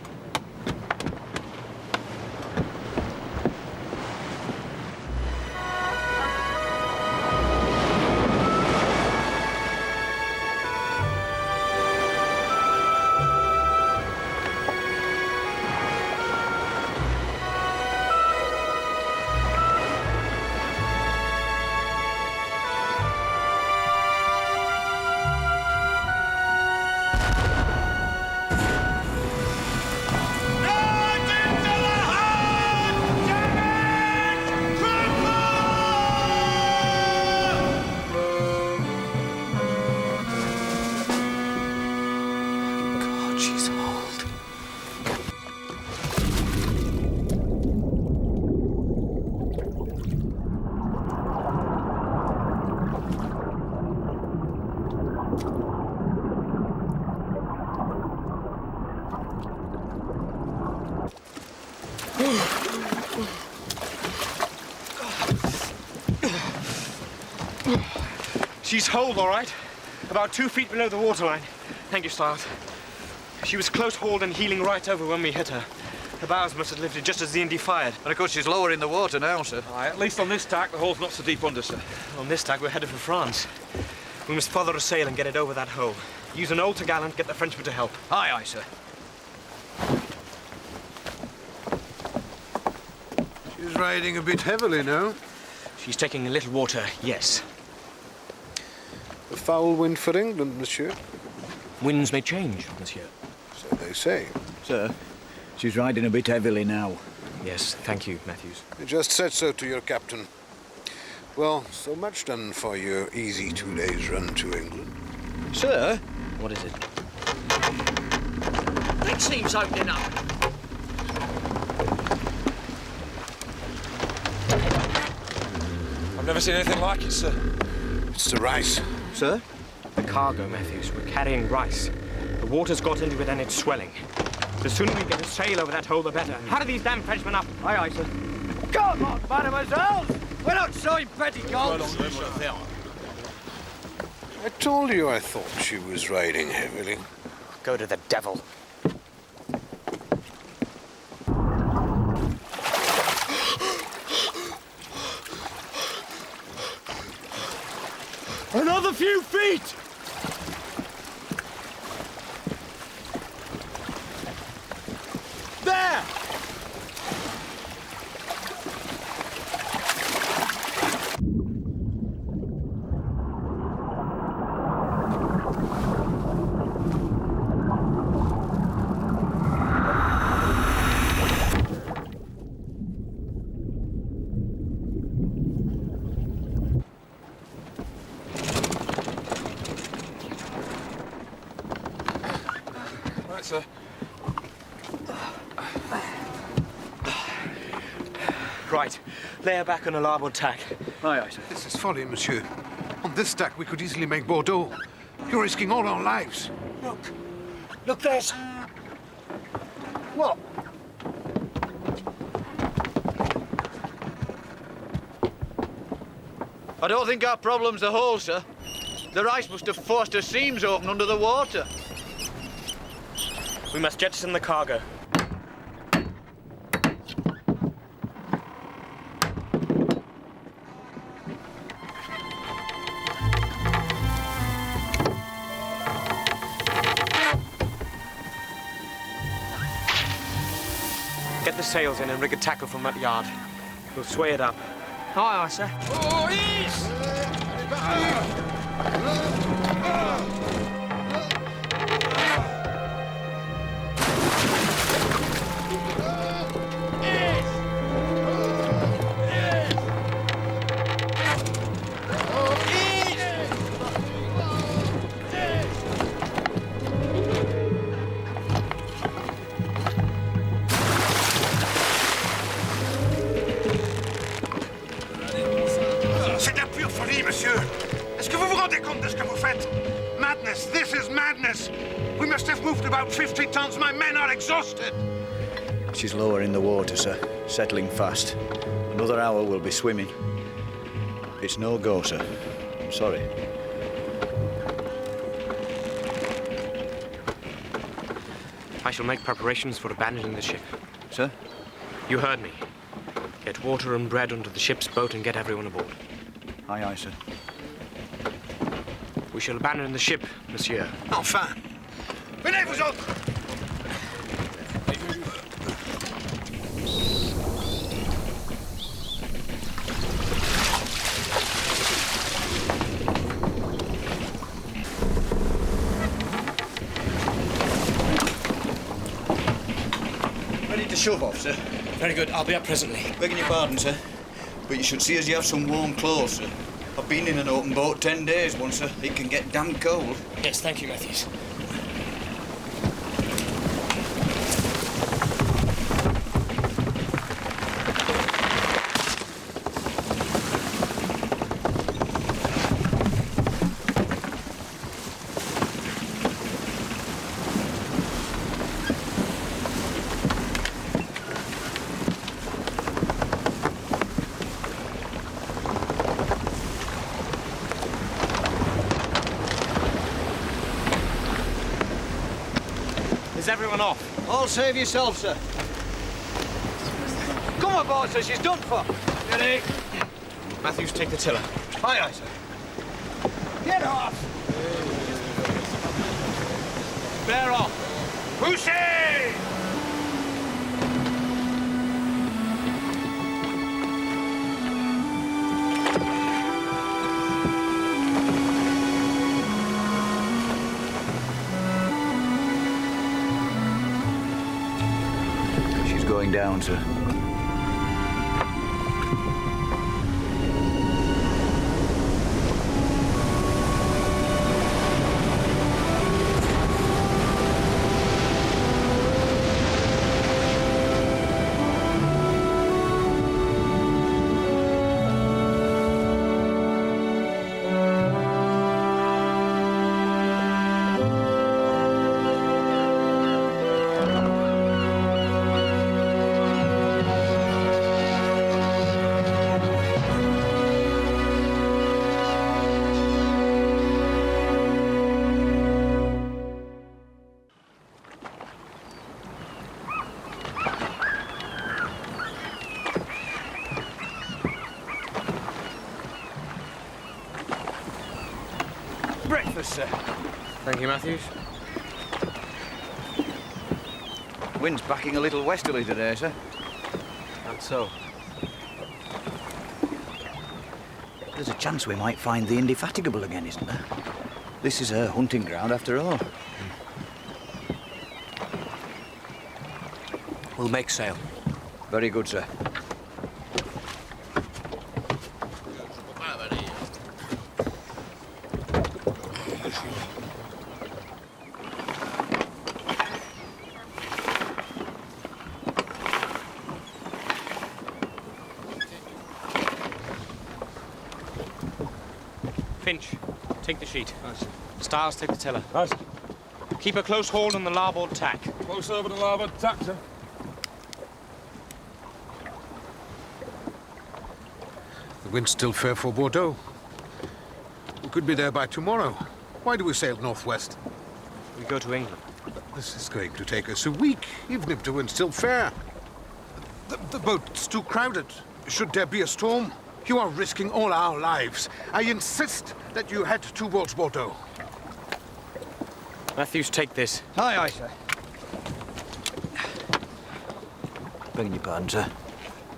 She's holed, all right. About 2 feet below the waterline. Thank you, Stiles. She was close hauled and heeling right over when we hit her. The bows must have lifted just as the Indy fired. And of course she's lower in the water now, sir. Aye, at least on this tack, the hole's not so deep under, sir. On this tack, we're headed for France. We must further a sail and get it over that hole. Use an old topgallant, get the Frenchman to help. Aye, aye, sir. She's riding a bit heavily now. She's taking a little water, yes. A foul wind for England, monsieur. Winds may change, monsieur. So they say. Sir, she's riding a bit heavily now. Yes, thank you, Matthews. I just said so to your captain. Well, so much done for your easy 2 days run to England. Sir? What is it? It seems opening up. I've never seen anything like it, sir. It's the rice. Sir? The cargo, Matthews. We're carrying rice. The water's got into it and it's swelling. The sooner we get a sail over that hole, the better. How are these damn Frenchmen up? Aye, aye, sir. Come on, mademoiselle! We're not showing petticoats! I told you I thought she was riding heavily. Go to the devil. Another few feet! There! Right, sir. Right. Lay her back on a larboard tack. Aye, aye, sir. This is folly, monsieur. On this tack, we could easily make Bordeaux. You're risking all our lives. Look. Look, there's... What? I don't think our problem's the hole, sir. The rice must have forced her seams open under the water. We must jettison the cargo. Get the sails in and rig a tackle from that yard. We'll sway it up. Aye, aye, sir. Oh, ease! C'est de la pure folie, monsieur. Est-ce que vous vous rendez compte de ce que vous faites? Madness. This is madness. We must have moved about 50 tons. My men are exhausted. She's lower in the water, sir. Settling fast. Another hour we'll be swimming. It's no go, sir. I'm sorry. I shall make preparations for abandoning the ship. Sir? You heard me. Get water and bread onto the ship's boat and get everyone aboard. Aye, aye, sir. We shall abandon the ship, monsieur. Enfin. Venez, vous autres. Ready to shove off, sir? Very good. I'll be up presently. Begging your pardon, sir, but you should see as you have some warm clothes, sir. I've been in an open boat 10 days once, sir. It can get damn cold. Yes, thank you, Matthews. Is everyone off? All save yourself, sir. Come aboard, sir. She's done for. Ready? Matthews, take the tiller. Aye, aye, sir. Get off! Bear off. Poussez! She's going down, sir. Breakfast, sir. Thank you, Matthews. Wind's backing a little westerly today, sir. That's so. There's a chance we might find the Indefatigable again, isn't there? This is her hunting ground, after all. We'll make sail. Very good, sir. Finch, take the sheet. Stiles, take the tiller. Keep a close hold on the larboard tack. Close over the larboard tack, sir. The wind's still fair for Bordeaux. We could be there by tomorrow. Why do we sail northwest? We go to England. This is going to take us a week, even if the wind's still fair. The boat's too crowded. Should there be a storm, you are risking all our lives. I insist that you head towards Bordeaux. Matthews, take this. Aye, aye, sir. Begging your pardon, sir.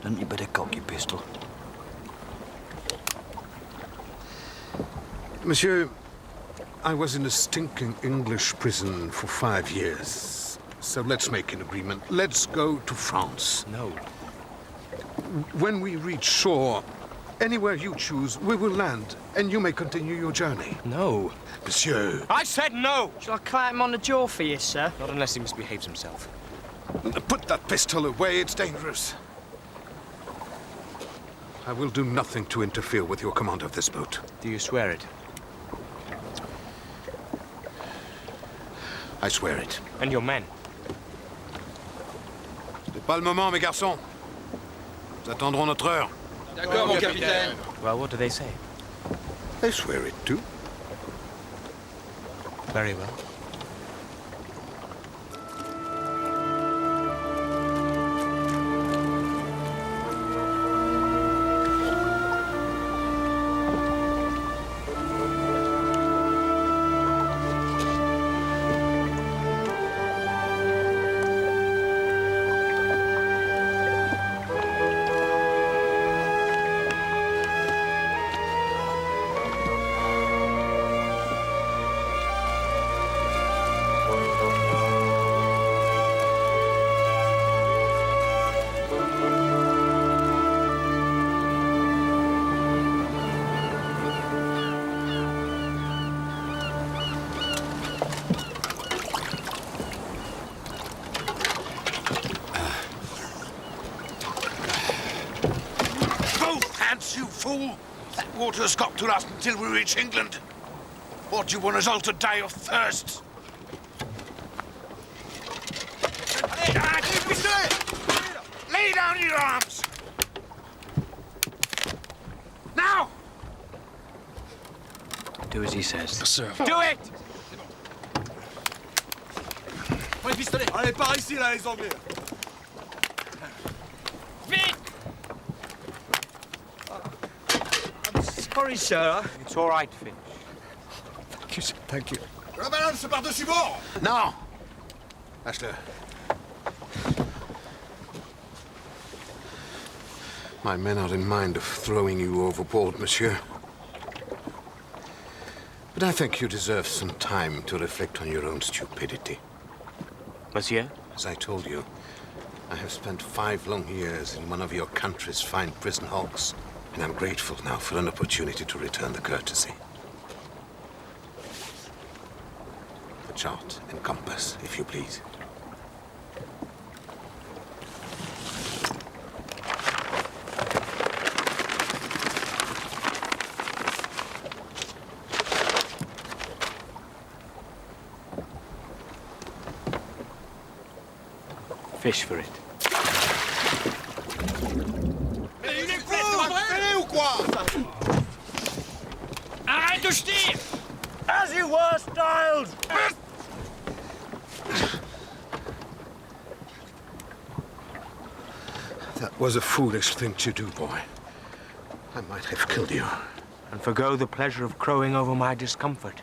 Hadn't you better cock your pistol? Monsieur, I was in a stinking English prison for 5 years. So let's make an agreement. Let's go to France. No. When we reach shore, anywhere you choose, we will land, and you may continue your journey. No. Monsieur. I said no! Shall I climb him on the jaw for you, sir? Not unless he misbehaves himself. Put that pistol away, it's dangerous. I will do nothing to interfere with your command of this boat. Do you swear it? I swear it. And your men? C'est pas le moment, mes garçons. Nous attendrons notre heure. D'accord, mon capitaine. Well, what do they say? They swear it too. Very well. You fool! That water's got to last until we reach England. Or do you want us all to die of thirst? Lay down your arms! Now! Do as he says. Sir. Do it! pistolet. Allez, par ici, là, les Anglais. Vite! I'm sorry, sir. It's all right, Finch. Thank you, sir. Thank you. La balance par-dessus bord. Non. Lâche-le. My men are in mind of throwing you overboard, monsieur. But I think you deserve some time to reflect on your own stupidity. Monsieur? As I told you, I have spent 5 long years in one of your country's fine prison hulks, and I'm grateful now for an opportunity to return the courtesy. The chart and compass, if you please. Fish for it. Arrête de jeter! As you were, Styles! That was a foolish thing to do, boy. I might have killed you. And forgo the pleasure of crowing over my discomfort?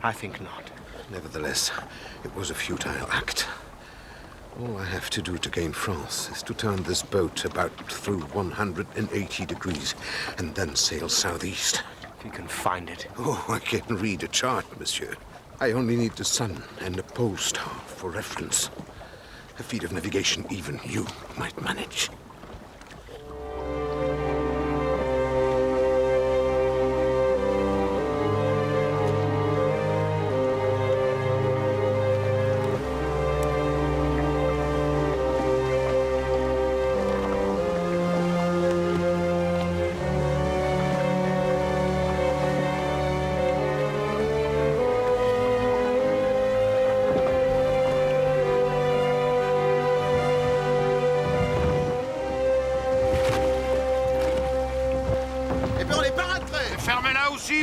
I think not. Nevertheless, it was a futile act. All I have to do to gain France is to turn this boat about through 180 degrees and then sail southeast. If you can find it. Oh, I can read a chart, monsieur. I only need the sun and the pole star for reference. A feat of navigation even you might manage.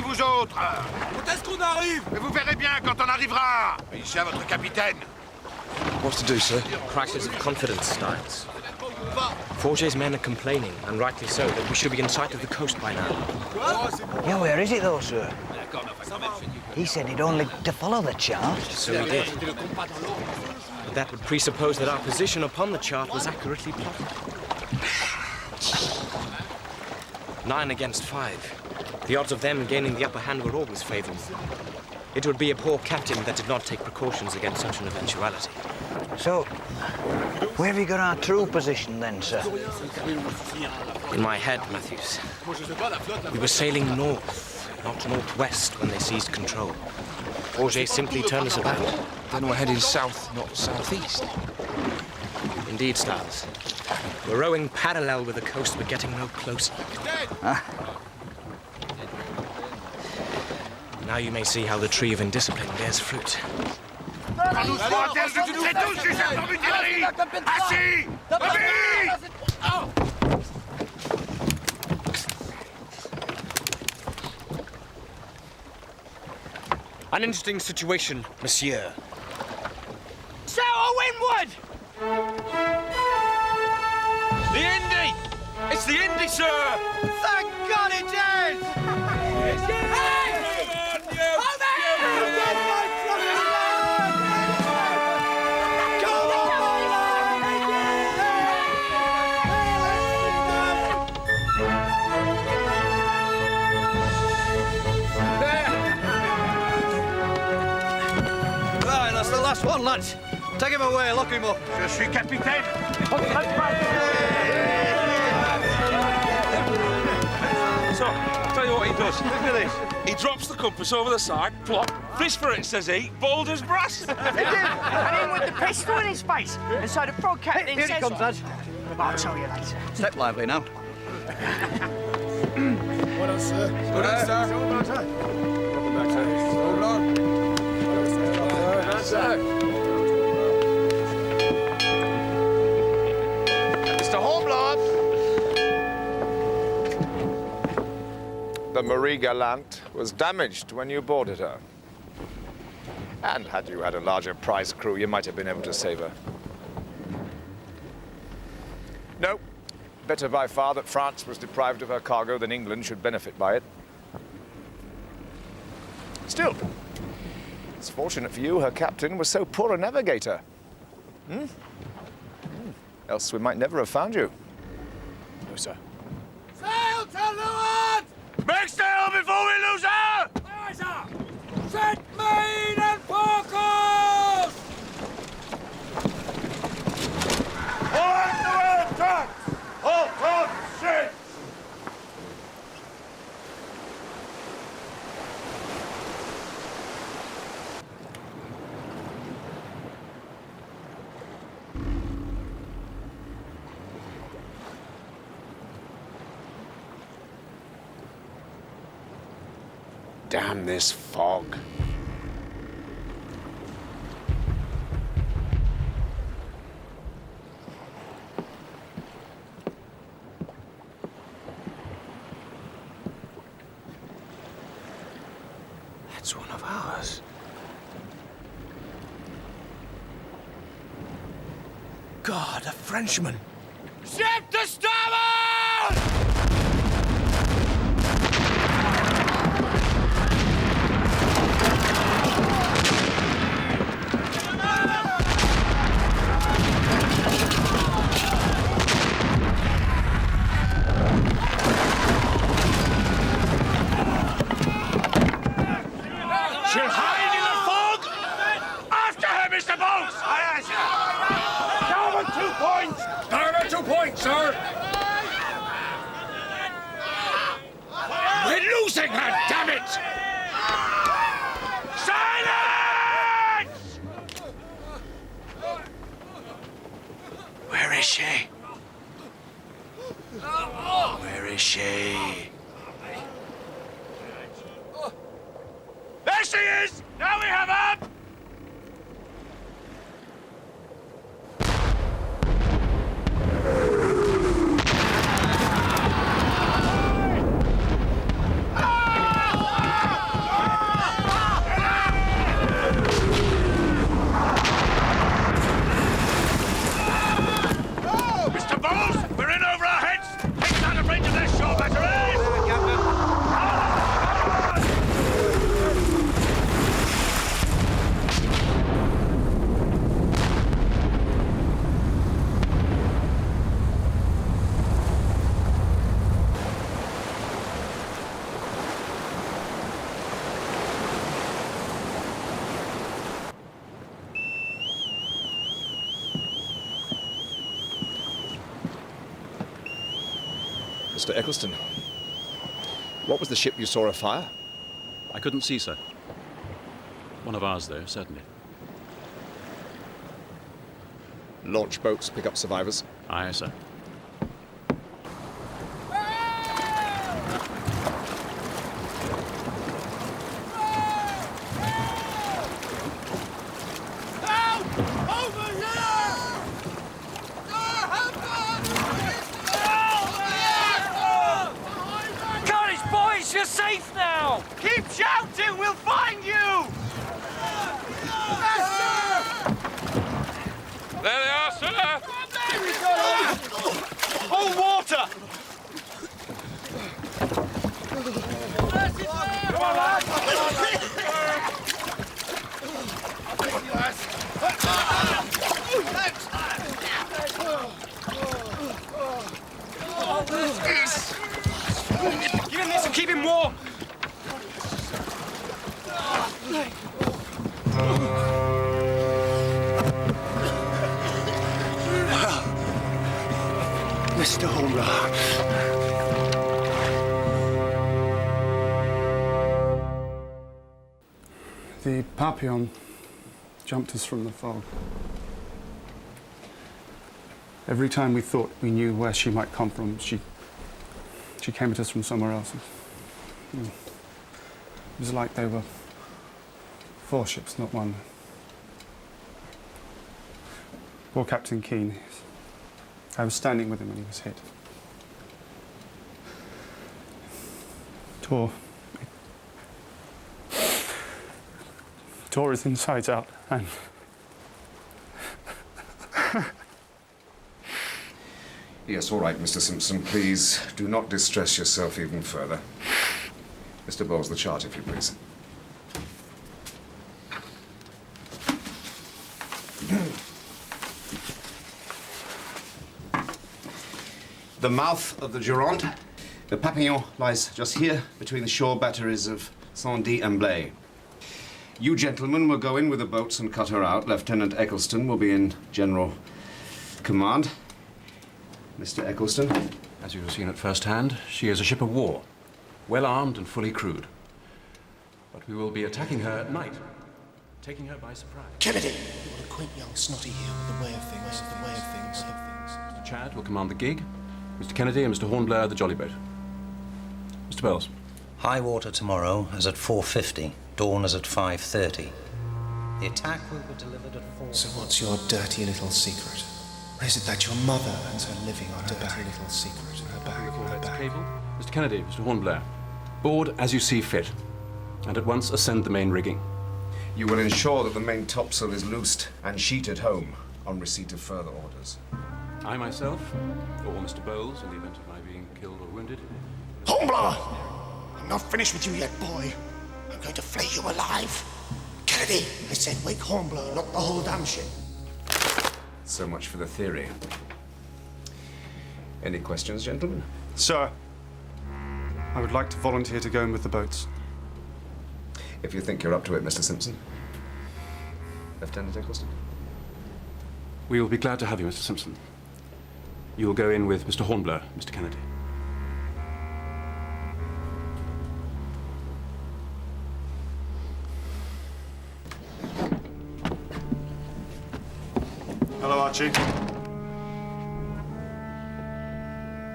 Vous autres. Quand est-ce qu'on arrive? Mais vous verrez bien quand on arrivera. Ici à votre capitaine. What's to do, sir? Crisis of confidence, Styles. Forget's men are complaining, and rightly so, that we should be in sight of the coast by now. Yeah, where is it though, sir? He said he'd only to follow the chart. So we did. But that would presuppose that our position upon the chart was accurately plotted. 9 against 5. The odds of them gaining the upper hand were always favourable. It would be a poor captain that did not take precautions against such an eventuality. So, where have you got our true position then, sir? In my head, Matthews. We were sailing north, not northwest, when they seized control. Forget simply turned us about. Then we're heading south, not southeast. Indeed, Styles. We're rowing parallel with the coast, but getting no closer. Now you may see how the tree of indiscipline bears fruit. An interesting situation, monsieur. Sail or windward! The Indy! It's the Indy, sir! Thank God it is! Hey! Hold Right, that's the last one, lads. Take him away, lock him up. Je suis capitaine. So, I'll tell you what he does. Look at this. He drops the compass over the side, plop, fish for it, says he, bold as brass. And in with the pistol in his face. And so the frog captain Here says... he comes, lads. I'll tell you later. Step lively now. Well done, sir. Well done, sir. Welcome back, sir. Hold on. Well done, sir. Mr. Hornblower. The Marie Galante was damaged when you boarded her. And had you had a larger prize crew, you might have been able to save her. No. Better by far that France was deprived of her cargo than England should benefit by it. Still, it's fortunate for you her captain was so poor a navigator. Else we might never have found you. No, sir. Sail to leeward! Make sail before we lose her! Aye, sir! Set main and forecast! On the way, tracks! Halt on ships! Damn this fog. That's one of ours. God, a Frenchman. Ship to starboard! She'll hide in the fog! After her, Mr. Bones! Aye, aye, sir. Starboard 2 points! Starboard 2 points, sir! We're losing her, damn it! Silence! Where is she? Where is she? There she is! Now we have her! Mr. Bowles, we're in over our heads! Take out of range of their shore batteries! Mr. Eccleston, what was the ship you saw afire? I couldn't see, sir. One of ours, though, certainly. Launch boats pick up survivors? Aye, sir. You're safe now! Keep shouting! We'll find you! There they are, sir! Hold water! Come on, lads! Give him this and keep him warm! Well, Mr. Hornblower. The Papillon jumped us from the fog. Every time we thought we knew where she might come from, she came at us from somewhere else. It was like they were 4 ships, not one. Poor Captain Keene. I was standing with him when he was hit. door is inside out, and... Yes, all right, Mr. Simpson. Please do not distress yourself even further. Mr. Bowles, the chart, if you please. The mouth of the Durand. The Papillon lies just here, between the shore batteries of Saint-Dié-en-Blaye. You gentlemen will go in with the boats and cut her out. Lieutenant Eccleston will be in general command. Mr. Eccleston? As you have seen at first hand, she is a ship of war, well armed and fully crewed. But we will be attacking her at night, taking her by surprise. Kennedy! What a quaint young snotty here with the way of things, Mr. Chad will command the gig, Mr. Kennedy and Mr. Hornblower the jolly boat. Mr. Bowles. High water tomorrow is at 4:50. Dawn is at 5:30. The attack will be delivered at 4. So what's your dirty little secret? Or is it that your mother earns her living on her back? Little secret, her back. Cable. Mr. Kennedy, Mr. Hornblower. Board as you see fit, and at once ascend the main rigging. You will ensure that the main topsail is loosed and sheeted home on receipt of further orders. I myself, or Mr. Bowles, in the event of my being killed or wounded. Hornblower! I'm not finished with you yet, boy. I'm going to flay you alive. Kennedy, I said wake Hornblower, not the whole damn ship. So much for the theory. Any questions, gentlemen? Sir, I would like to volunteer to go in with the boats. If you think you're up to it, Mr. Simpson. Lieutenant Eccleston? We will be glad to have you, Mr. Simpson. You will go in with Mr. Hornblower, Mr. Kennedy. Hello, Archie.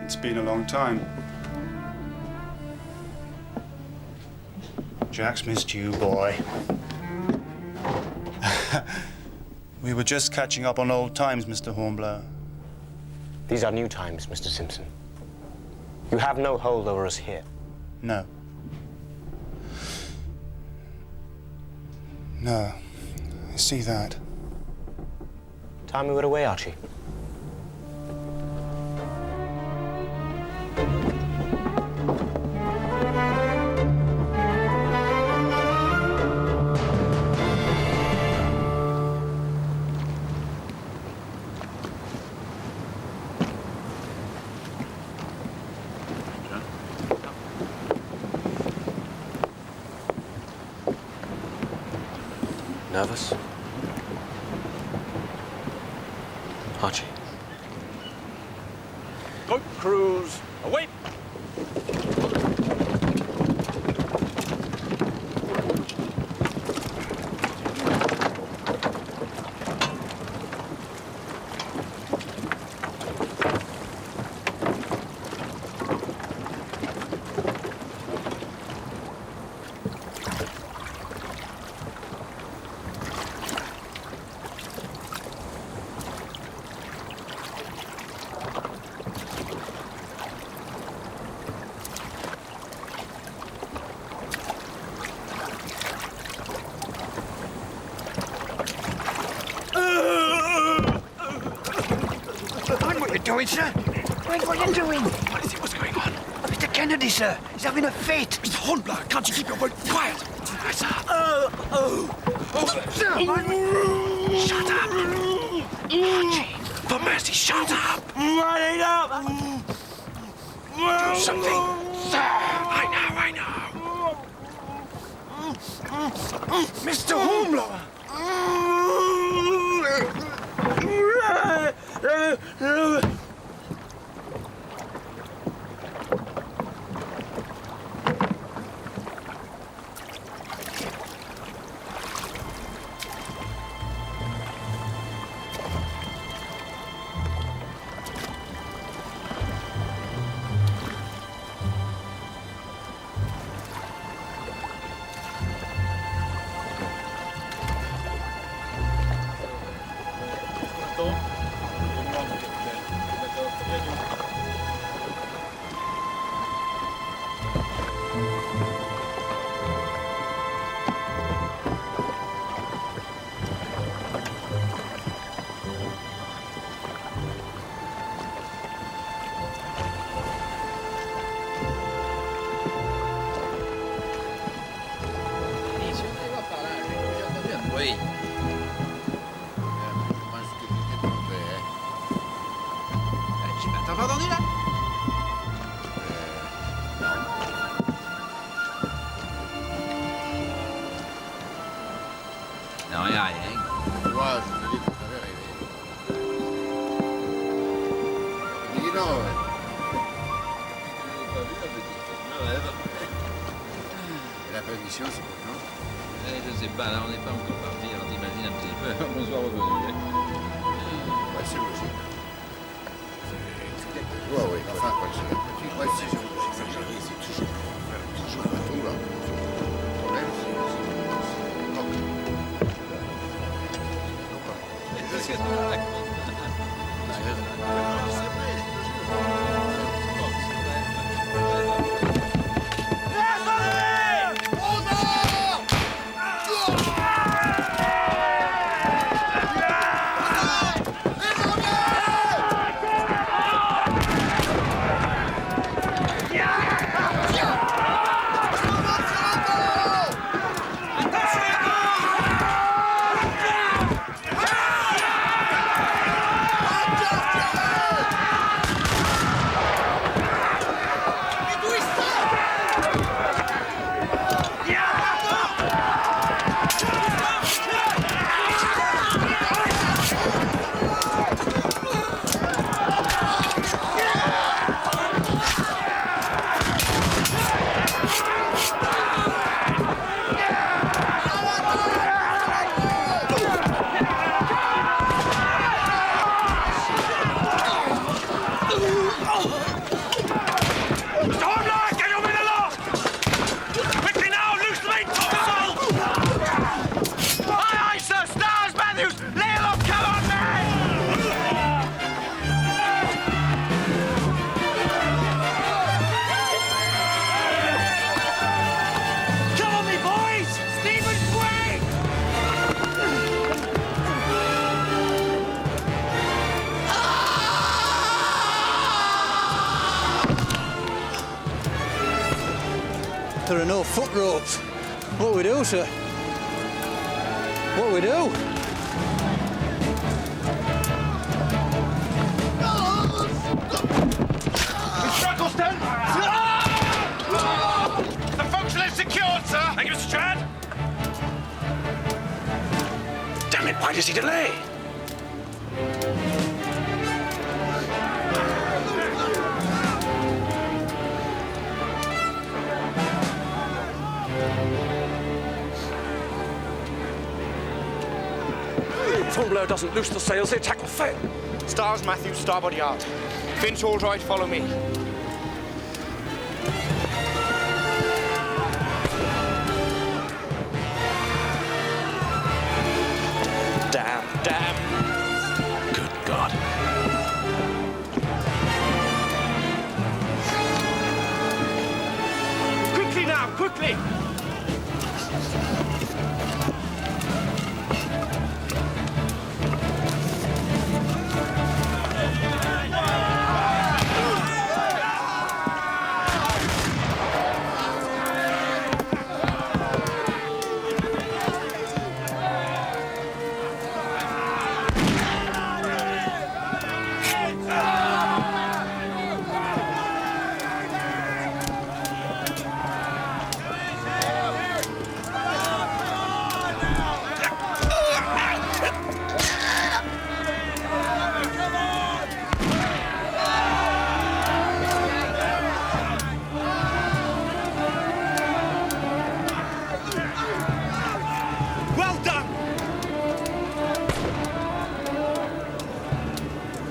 It's been a long time. Jack's missed you, boy. We were just catching up on old times, Mr. Hornblower. These are new times, Mr. Simpson. You have no hold over us here. No. No. I see that. Time we were away, Archie. Nervous? Archie. Boat crews, away! Doing, sir? What are you doing? What is it? What's going on? Mr. Kennedy, sir. He's having a fit. Mr. Hornblower, can't you keep your word quiet? Aye, sir. Sir, shut up. Archie, for mercy, shut up. Running up. Do something. Sir, I know. Mr. Hornblower. là, je te dis, t'avais rêvé. Dis non. Pas vu la petite? Un rêve. Et la permission, c'est pour quand? Je sais pas, là on n'est pas encore parti, alors t'imagines un petit peu, on soit revenu. Ouais, c'est logique. Ouais, oui, enfin, ouais, si j'exagérais, c'est toujours un tournoi. Le problème, c'est There are no foot ropes. What we do, sir? What we do? Shackleton! The forecastle is secured, sir! Thank you, Mr. Chad! Damn it, why does he delay? If Hornblower doesn't loose the sails, the attack will fail. Stars, Matthews, starboard yard. Finch, all right, follow me. Damn. Good God. Quickly now, quickly!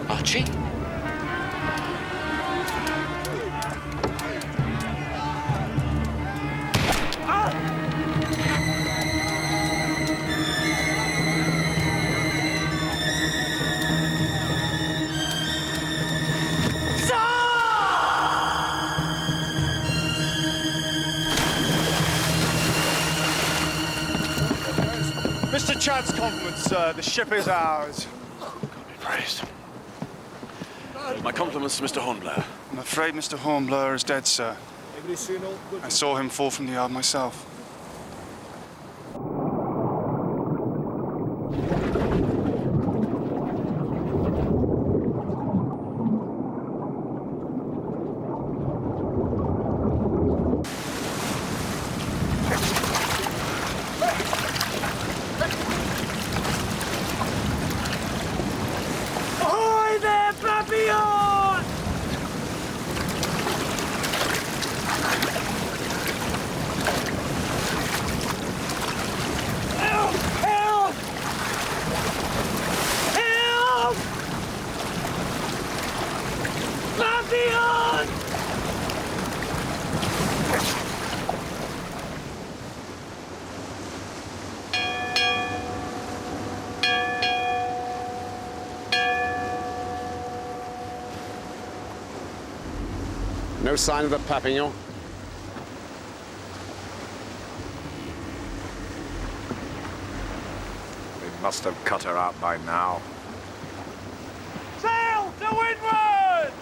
Archie? Mr. Chad's compliments, sir. The ship is ours. God be praised. My compliments to Mr. Hornblower. I'm afraid Mr. Hornblower is dead, sir. I saw him fall from the yard myself. No sign of the Papillon? They must have cut her out by now. Sail to windward!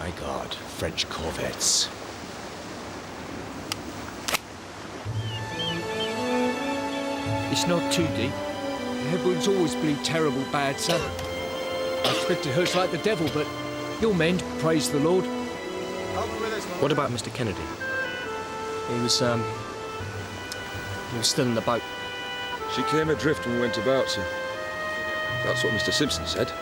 My God, French corvettes. It's not too deep. The headwinds always bleed terrible bad, sir. I expect it hurts like the devil, but you'll mend, praise the Lord. What about Mr. Kennedy? He was still in the boat. She came adrift and went about, sir. That's what Mr. Simpson said.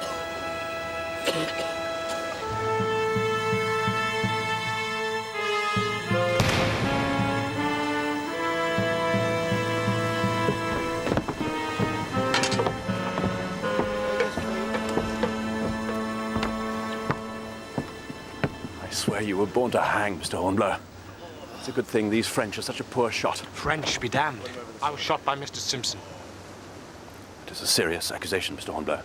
I swear you were born to hang, Mr. Hornblower. It's a good thing these French are such a poor shot. French be damned. I was shot by Mr. Simpson. It is a serious accusation, Mr. Hornblower,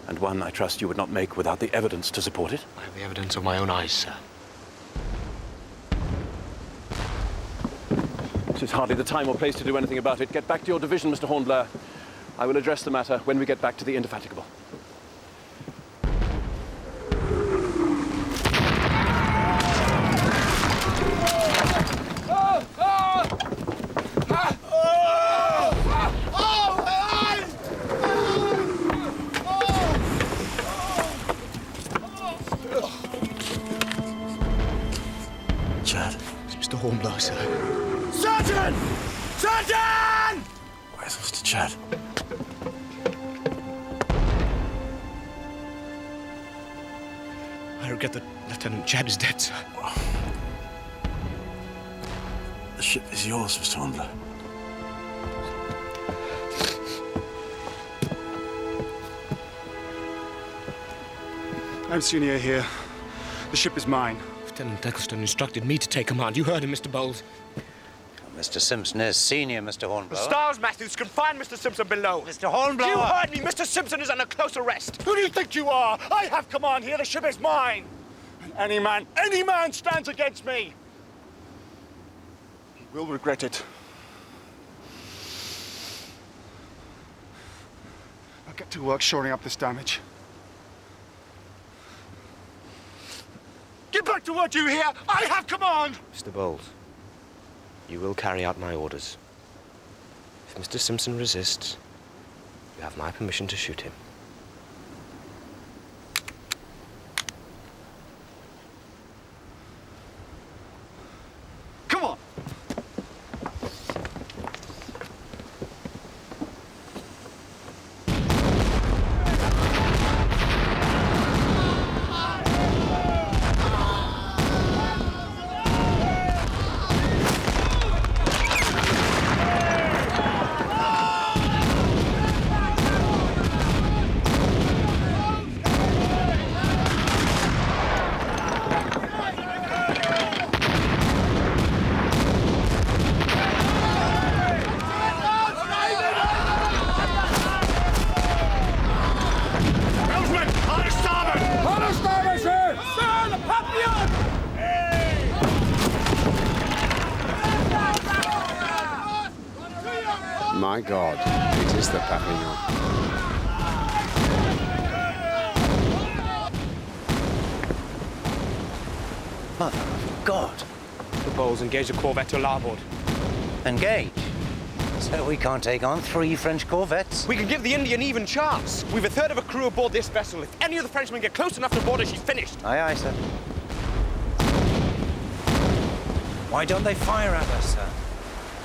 and one I trust you would not make without the evidence to support it. I have the evidence of my own eyes, sir. This is hardly the time or place to do anything about it. Get back to your division, Mr. Hornblower. I will address the matter when we get back to the Indefatigable. Chad, it's Mr. Hornblower, sir. Sergeant! Sergeant! Where's Mr. Chad? I regret that Lieutenant Chad is dead, sir. The ship is yours, Mr. Hornblower. I'm senior here. The ship is mine. Lieutenant Eccleston instructed me to take command. You heard him, Mr. Bowles. Mr. Simpson is senior, Mr. Hornblower. Stiles Matthews, confine Mr. Simpson below. Mr. Hornblower! You heard me! Mr. Simpson is under close arrest. Who do you think you are? I have command here. The ship is mine. And any man stands against me. He will regret it. I'll get to work shoring up this damage. Get back to work, you hear? I have command! Mr. Bowles, you will carry out my orders. If Mr. Simpson resists, you have my permission to shoot him. Come on! My God, it is the Papillon. Mother of God. The Bowles engage the corvette to larboard. Engage? So we can't take on 3 French corvettes? We can give the Indian even chance. We've a third of a crew aboard this vessel. If any of the Frenchmen get close enough to board her, she's finished. Aye, aye, sir. Why don't they fire at us, sir?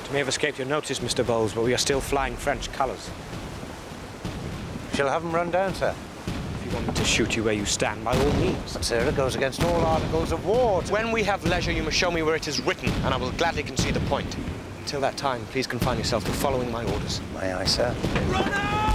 It may have escaped your notice, Mr. Bowles, but we are still flying French colours. Shall have them run down, sir. If you want me to shoot you where you stand, by all means. But, sir, it goes against all articles of war. When we have leisure, you must show me where it is written, and I will gladly concede the point. Until that time, please confine yourself to following my orders. Aye, aye, sir. Run out!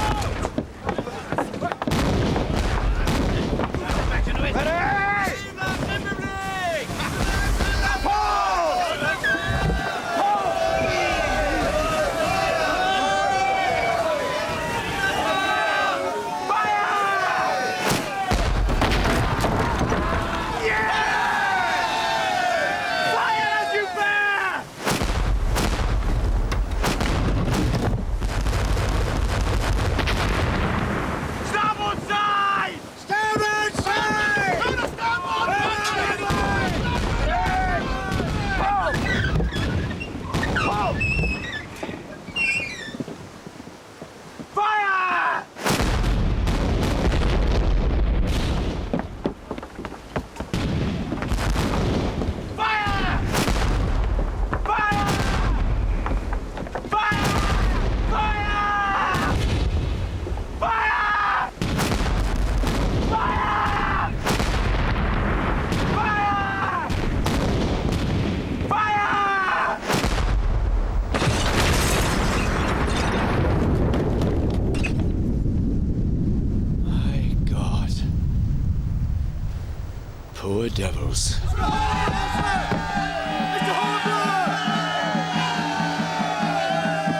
devils.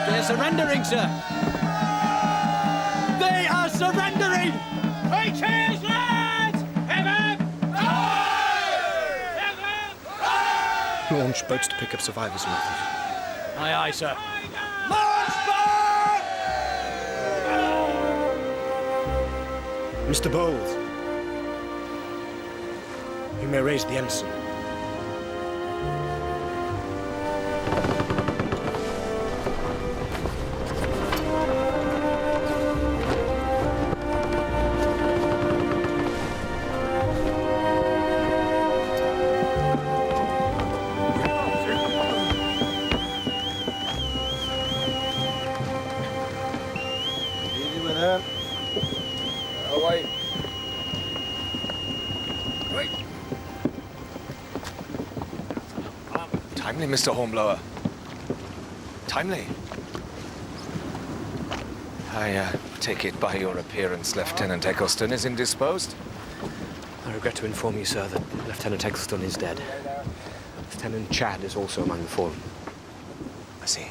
They're surrendering, sir. They are surrendering! Three cheers, lads! Heaven! Launch boats to pick up survivors, Matthews. Aye, aye, sir. Mr. Bowles, you may raise the ensign. Easy with him. Away. Timely, Mr. Hornblower. Timely. I take it by your appearance, Lieutenant Eccleston is indisposed? I regret to inform you, sir, that Lieutenant Eccleston is dead. Lieutenant Chad is also among the fallen. I see.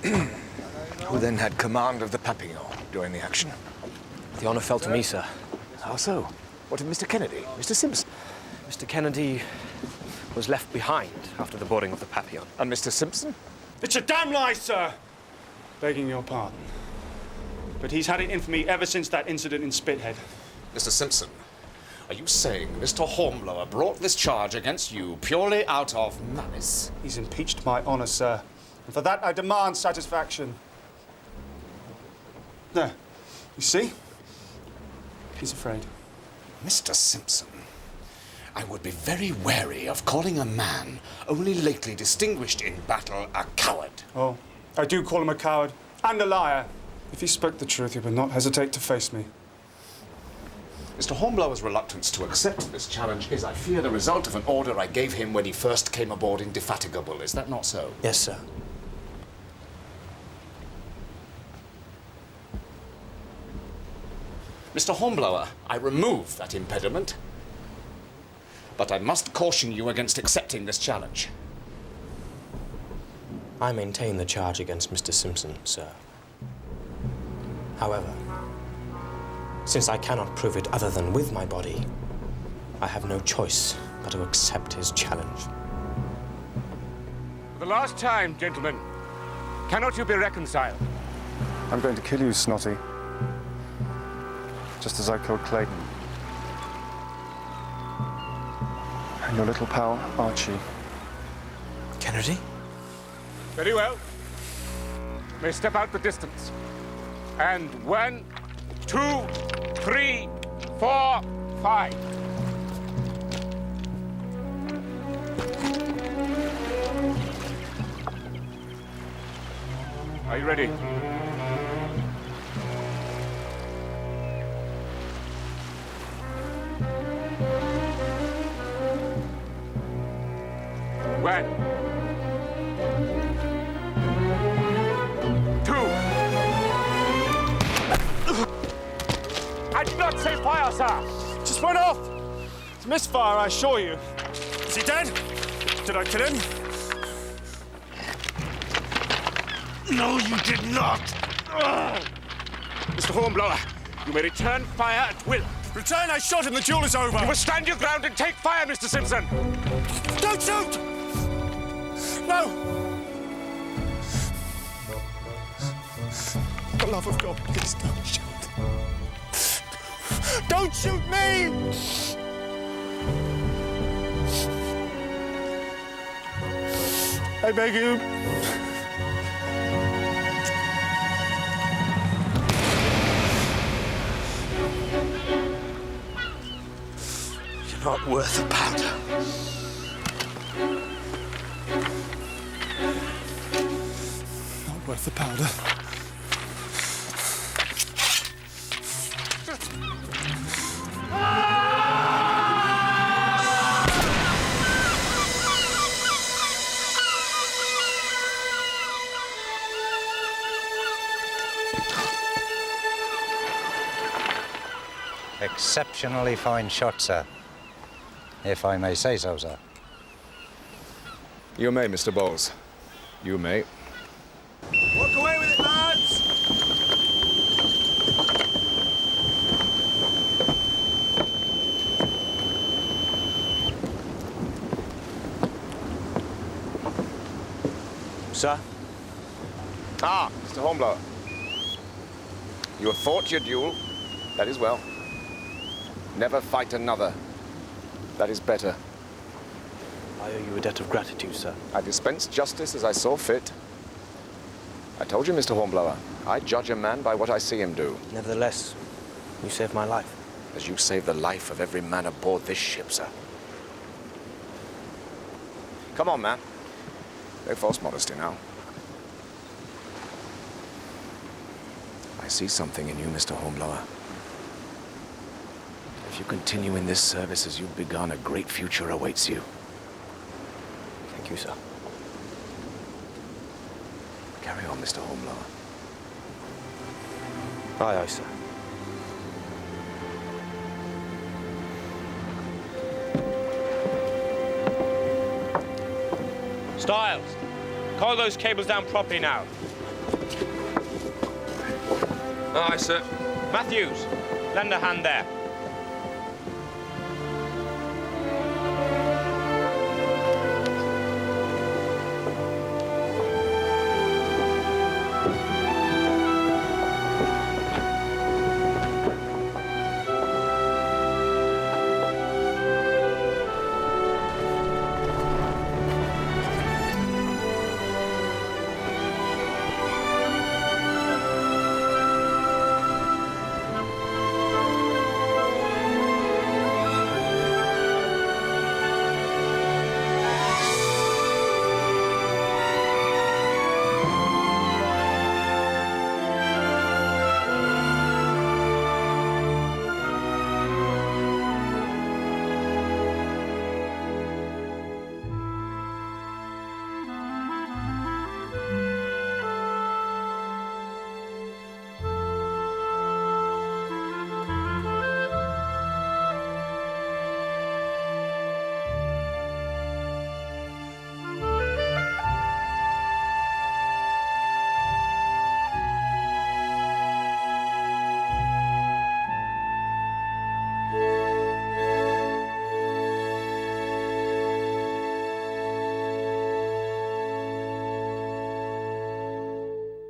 Who then had command of the Papillon during the action? The honor fell to me, sir. How so? What of Mr. Kennedy? Mr. Simpson? Mr. Kennedy was left behind after the boarding of the Papillon. And Mr. Simpson? It's a damn lie, sir! Begging your pardon. But he's had it in for me ever since that incident in Spithead. Mr. Simpson, are you saying Mr. Hornblower brought this charge against you purely out of malice? He's impeached my honor, sir. And for that I demand satisfaction. There. You see? He's afraid. Mr. Simpson, I would be very wary of calling a man only lately distinguished in battle a coward. Oh, I do call him a coward and a liar. If he spoke the truth, he would not hesitate to face me. Mr. Hornblower's reluctance to accept this challenge is, I fear, the result of an order I gave him when he first came aboard Indefatigable. Is that not so? Yes, sir. Mr. Hornblower, I remove that impediment. But I must caution you against accepting this challenge. I maintain the charge against Mr. Simpson, sir. However, since I cannot prove it other than with my body, I have no choice but to accept his challenge. For the last time, gentlemen, cannot you be reconciled? I'm going to kill you, Snotty. Just as I killed Clayton. And your little pal, Archie. Kennedy? Very well. You may step out the distance. And 1, 2, 3, 4, 5. Are you ready? One, 2. I did not say fire, sir. Just went off. It's misfire, I assure you. Is he dead? Did I kill him? No, you did not. Mr. Hornblower, you may return fire at will. Return, I shot him. The duel is over. You must stand your ground and take fire, Mr. Simpson. Don't shoot! No! For the love of God, please don't shoot. Don't shoot me! I beg you. You're not worth a powder. Not worth the powder. Exceptionally fine shot, sir. If I may say so, sir. You may, Mr. Bowles. You may. Walk away with it, lads! Sir? Ah, Mr. Hornblower. You have fought your duel. That is well. Never fight another. That is better. I owe you a debt of gratitude, sir. I dispense justice as I saw fit. I told you, Mr. Hornblower, I judge a man by what I see him do. Nevertheless, you saved my life. As you saved the life of every man aboard this ship, sir. Come on, man. No false modesty now. I see something in you, Mr. Hornblower. If you continue in this service as you've begun, a great future awaits you. Thank you, sir. Carry on, Mr. Hornblower. Aye, aye, sir. Styles, coil those cables down properly now. Aye, sir. Matthews, lend a hand there.